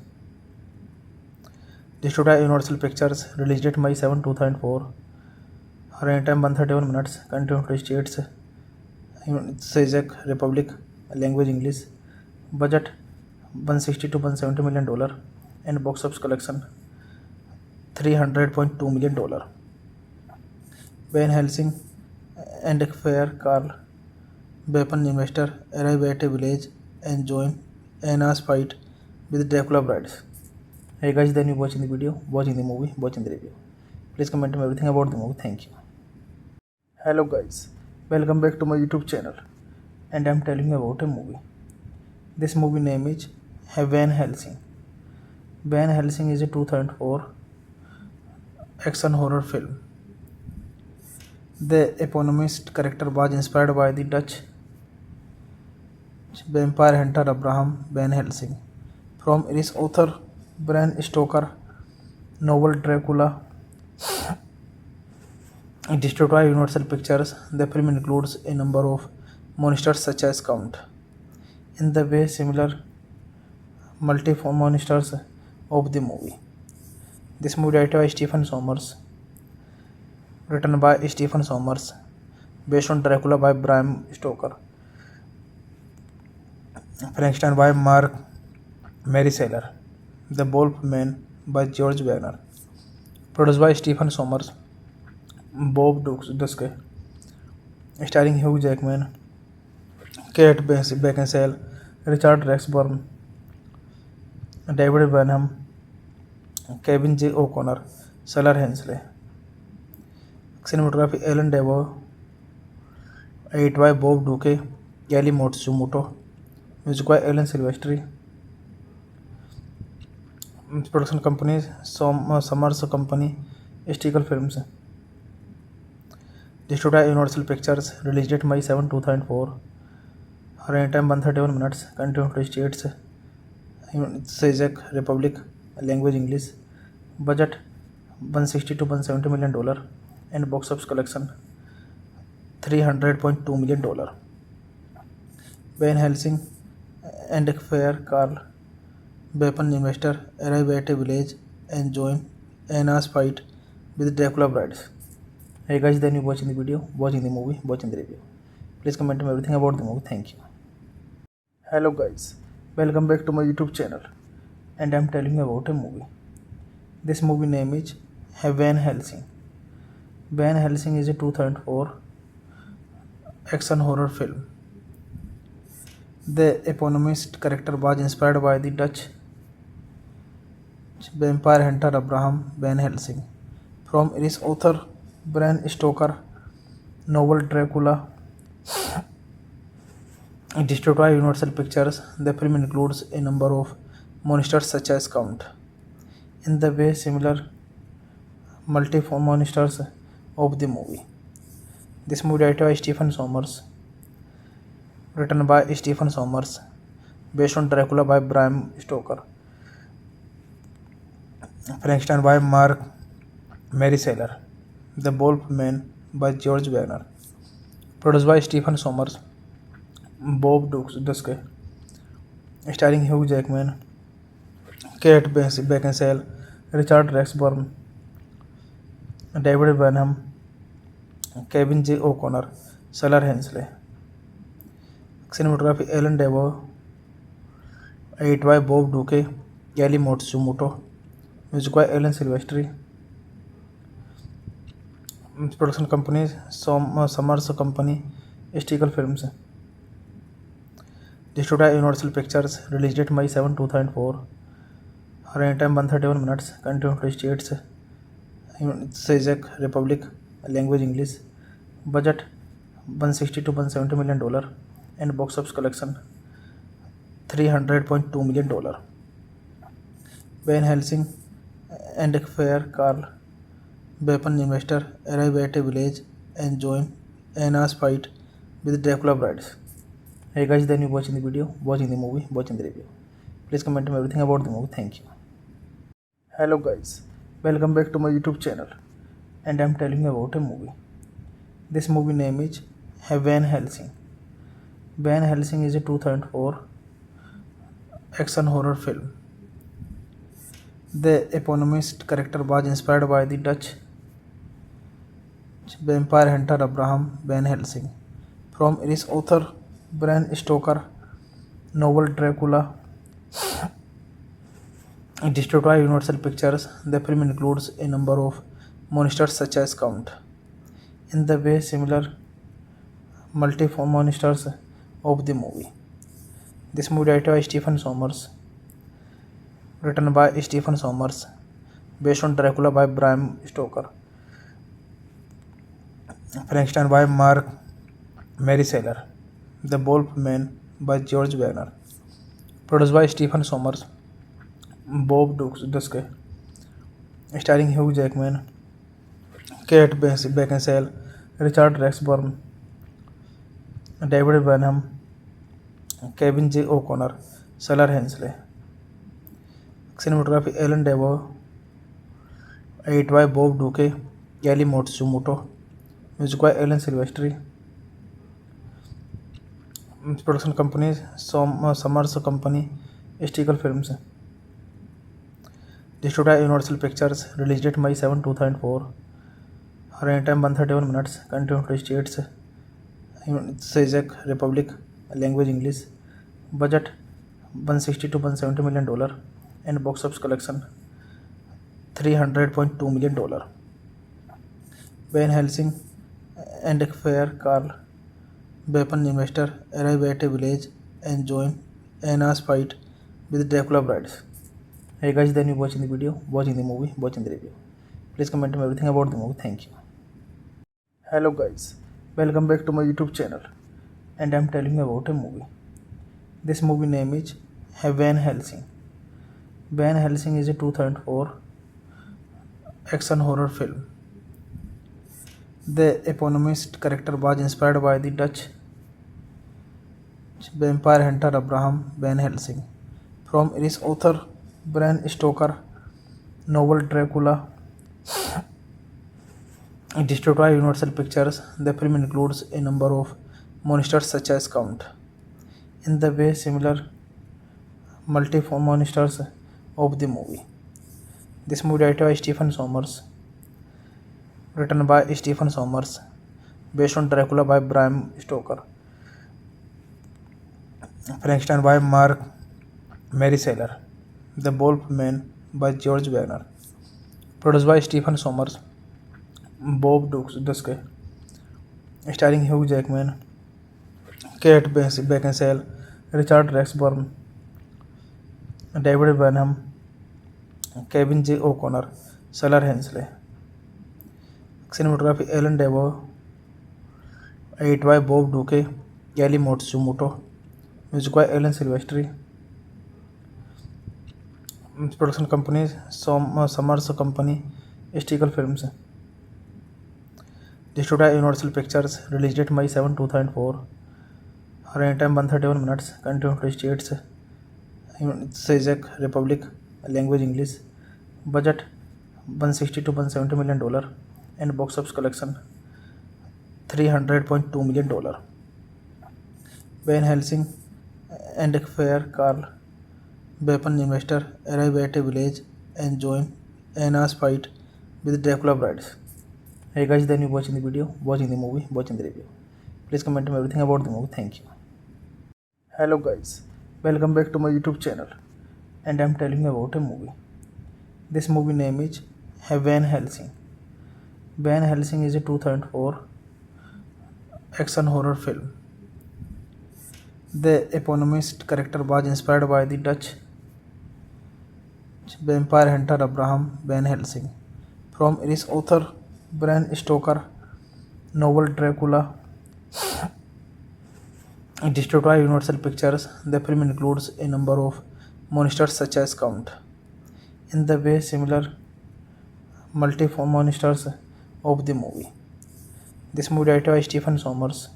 Distributed by Universal Pictures. Release date May 7, 2004. Running time 131 minutes. Country United States, Czech Republic. Language English. Budget $160 to $170 million, and box office collection $300.2 million. Van Helsing and a fair Carl, weapon investor, arrive at a village and join Anna's fight with Dracula brides. Hey guys, then you watching the video, watching the movie, watching the review. Please comment on everything about the movie. Thank you. Hello guys, welcome back to my YouTube channel, and I'm telling you about a movie. This movie name is Van Helsing. Van Helsing is a 2004 action horror film. The eponymous character was inspired by the Dutch vampire hunter Abraham Van Helsing from Irish author Bram Stoker novel Dracula. Distributed by Universal Pictures, the film includes a number of monsters such as Count. In the way similar multiform monsters of the movie. This movie directed by Stephen Sommers, written by Stephen Sommers, based on Dracula by Bram Stoker, Frankenstein by Mark Mary Saylor, The Wolf Man by George Wagner, produced by Stephen Sommers, Bob Dusky, starring Hugh Jackman, Kate Beckinsale, Richard Rexburn, David Benham, Kevin J. O'Connor, Salar Hensley. Cinematography Alan Devo, edited by Bob Duque, Kelly Matsumoto, music by Alan Silvestri. Production companies Summers Company, Stickle Films. Distributed by Universal Pictures. Release date May 7, 2004. Running time 131 minutes. Country United States, Czech Republic. Language English. Budget $160 to $170 million, and box office collection $300.2 million. Van Helsing and a fair Carl, weapon investor, arrive at a village and join Anna's fight with Dracula brides. Hey guys, then you watching the video, watching the movie, watching the review. Please comment on everything about the movie. Thank you. Hello guys, welcome back to my YouTube channel, and I'm telling you about a movie. This movie name is Van Helsing. Van Helsing is a 2004 action horror film. The eponymous character was inspired by the Dutch vampire hunter Abraham Van Helsing from Irish author Bram Stoker novel Dracula. Distributed by Universal Pictures, the film includes a number of monsters such as Count. In the way similar multiform monsters of the movie. This movie directed by Stephen Sommers, written by Stephen Sommers, based on Dracula by Bram Stoker, Frankenstein by Mark Mary Saylor, The Wolf Man by George Wagner, produced by Stephen Sommers, Bob Dusky, starring Hugh Jackman, Kate Beckinsale, Richard Rexburn, David Benham, Kevin J. O'Connor, Salar Hensley. Cinematography Alan Devo, edited by Bob Duque, Kelly Matsumoto, music by Alan Silvestri. Production companies Summers Company, Stickle Films. Distributed by Universal Pictures. Release date May 7, 2004. Running time 131 minutes. Country United States, Czech Republic. Language English. Budget $160 to $170 million, and box office collection $300.2 million. Van Helsing and Fair Carl, weapon investor, arrive at a village and join Anna's fight with Dracula brides. Hey guys, then you watching the video, watching the movie, watching the review. Please comment me everything about the movie. Thank you. Hello guys, welcome back to my YouTube channel, and I'm telling you about a movie. This movie name is Van Helsing. Van Helsing is a 2004 action horror film. The eponymous character was inspired by the Dutch vampire hunter Abraham Van Helsing from Irish author Bram Stoker novel Dracula, distributed by Universal Pictures. The film includes a number of monsters such as Count. In the way similar multiform monsters of the movie. This movie directed by Stephen Sommers, written by Stephen Sommers, based on Dracula by Bram Stoker, Frankenstein by Mark Maryseller, The Wolf Man by George Wagner, produced by Stephen Sommers, Bob Duske, starring Hugh Jackman, Kate Beckinsale, Richard Rexburn, David Benham, Kevin J. O'Connor, Salar Hensley. Cinematography Alan Devo, edited by Bob Duque, Kelly Matsumoto, music by Alan Silvestri. Production company Summers Company, Stickle Films. Distributed by Universal Pictures. Release date May 7, 2004. Running time 131 minutes. Country United States, Czech Republic. Language English. Budget $160 to $170 million, and box office collection $300.2 million. Van Helsing and Fair Carl, weapon investor, arrive at a village and join Anna's fight with Dracula brides. Hey guys, then you watching the video, watching the movie, watching the review. Please comment me everything about the movie. Thank you. Hello guys, welcome back to my YouTube channel, and I'm telling you about a movie. This movie name is Van Helsing. Van Helsing is a 2004 action horror film. The eponymous character was inspired by the Dutch vampire hunter Abraham Van Helsing from Irish author Bram Stoker novel Dracula, distributed by Universal Pictures. The film includes a number of monsters such as Count. In the way similar multiform monsters of the movie. This movie directed by Stephen Sommers, written by Stephen Sommers, based on Dracula by Bram Stoker, Frankenstein by Mark Maryseller, The Wolf Man by George Wagner, produced by Stephen Sommers, Bob Duske, starring Hugh Jackman, Kate Beckinsale, Richard Rexburn, David Benham, Kevin J. O'Connor, Salar Hensley. Cinematography Alan Devo, edited by Bob Duque, Kelly Matsumoto, music by Alan Silvestri. Production company Summers Company, Stickle Films. Distributed by Universal Pictures. Release date May 7, 2004. Running time 131 minutes. Country United States, Czech Republic. Language English. Budget $160 to $170 million, and box office collection $300.2 million. Van Helsing and Fair Carl, weapon investor, arrive at a village and join Anna's fight with Dracula brides. Hey guys, then you watching the video, watching the movie, watching the review. Please comment me everything about the movie. Thank you. Hello guys, welcome back to my YouTube channel, and I'm telling you about a movie. This movie name is Van Helsing. Van Helsing is a 2004 action horror film. The eponymous character was inspired by the Dutch vampire hunter Abraham Van Helsing from Irish author Bram Stoker novel Dracula, Distributed by Universal Pictures, the film includes a number of monsters such as Count. In the way similar multiform monsters of the movie. This movie directed by Stephen Sommers,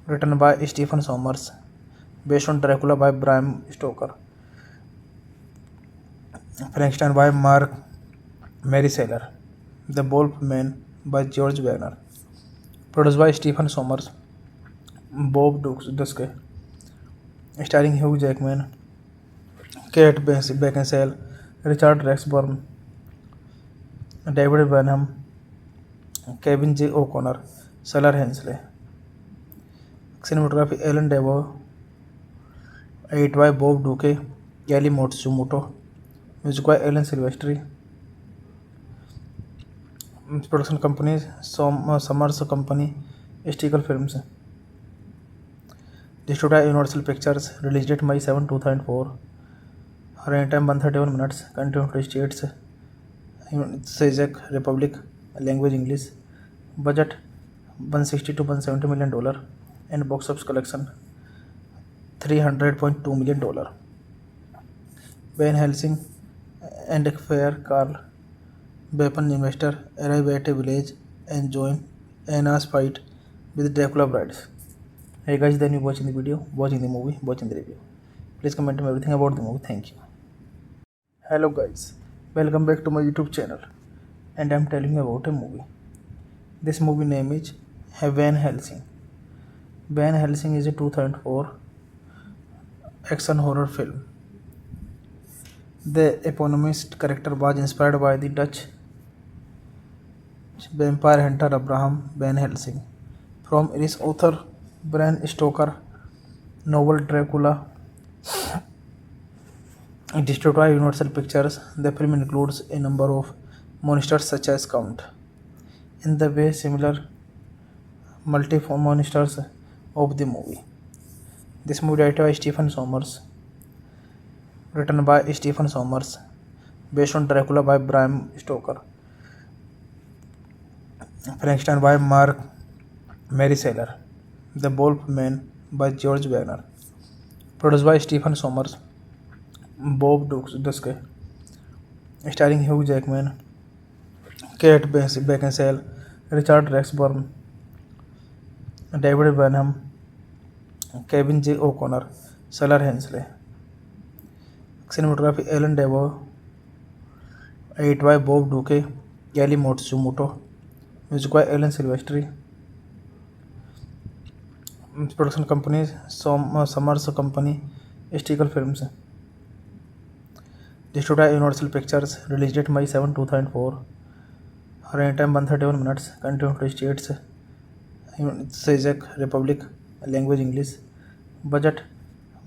written by Stephen Sommers, based on Dracula by Bram Stoker, Frankenstein by Mark Mary Saylor, The Wolf Man by George Wagner, produced by Stephen Sommers, Bob Duske, starring Hugh Jackman, Kate Beckinsale, Richard Rexburn, David Benham, Kevin J. O'Connor, Salar Hensley. Cinematography Alan Devo, edited by Bob Duque, Kelly Matsumoto, music by Alan Silvestri. Production company Summers Company, Stickle Films. Distributed by Universal Pictures, release date May 7, 2004. Running time 131 minutes. Country United States, Czech Republic, language English. Budget $160 to $170 million, and box office collection $300.2 million. Van Helsing and a fair Carl, weapon investor, arrive at a village and join Anna's fight with Dracula brides. Hey guys, then you watching the video, watching the movie, watching the review. Please comment on everything about the movie. Thank you. Hello guys, welcome back to my YouTube channel, and I'm telling you about a movie. This movie name is Van Helsing. Van Helsing is a 2004 action horror film. The eponymous character was inspired by the Dutch vampire hunter Abraham Van Helsing from Irish author Bram Stoker novel Dracula. Distributed by Universal Pictures, the film includes a number of monsters such as Count. In the way similar multiform monsters of the movie. This movie directed by Stephen Sommers, written by Stephen Sommers, based on Dracula by Bram Stoker, Frankenstein by Mark Mary Saylor, The Wolf Man by George Wagner, produced by Stephen Sommers, Bob Duske, starring Hugh Jackman, Kate Beckinsale, Richard Rexburn, David Benham, Kevin J. O'Connor, Salar Hensley. Cinematography Alan Devo, edited by Bob Duque, Kelly Matsumoto, music by Alan Silvestri. Production company Summers Company, Stickle Films. Distributed by Universal Pictures, release date May 7, 2004. Running time 131 minutes. Country United States, Czech Republic, language English. Budget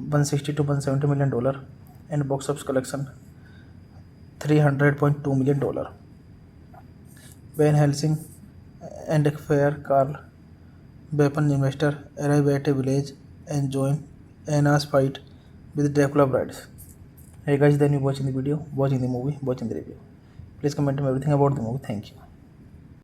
$160 to $170 million, and box office collection $300.2 million. Van Helsing and a fair Carl, weapon investor, arrive at a village and join Anna's fight with Dracula brides. Hey guys, then you watching the video, watching the movie, watching the review. Please comment on everything about the movie. Thank you.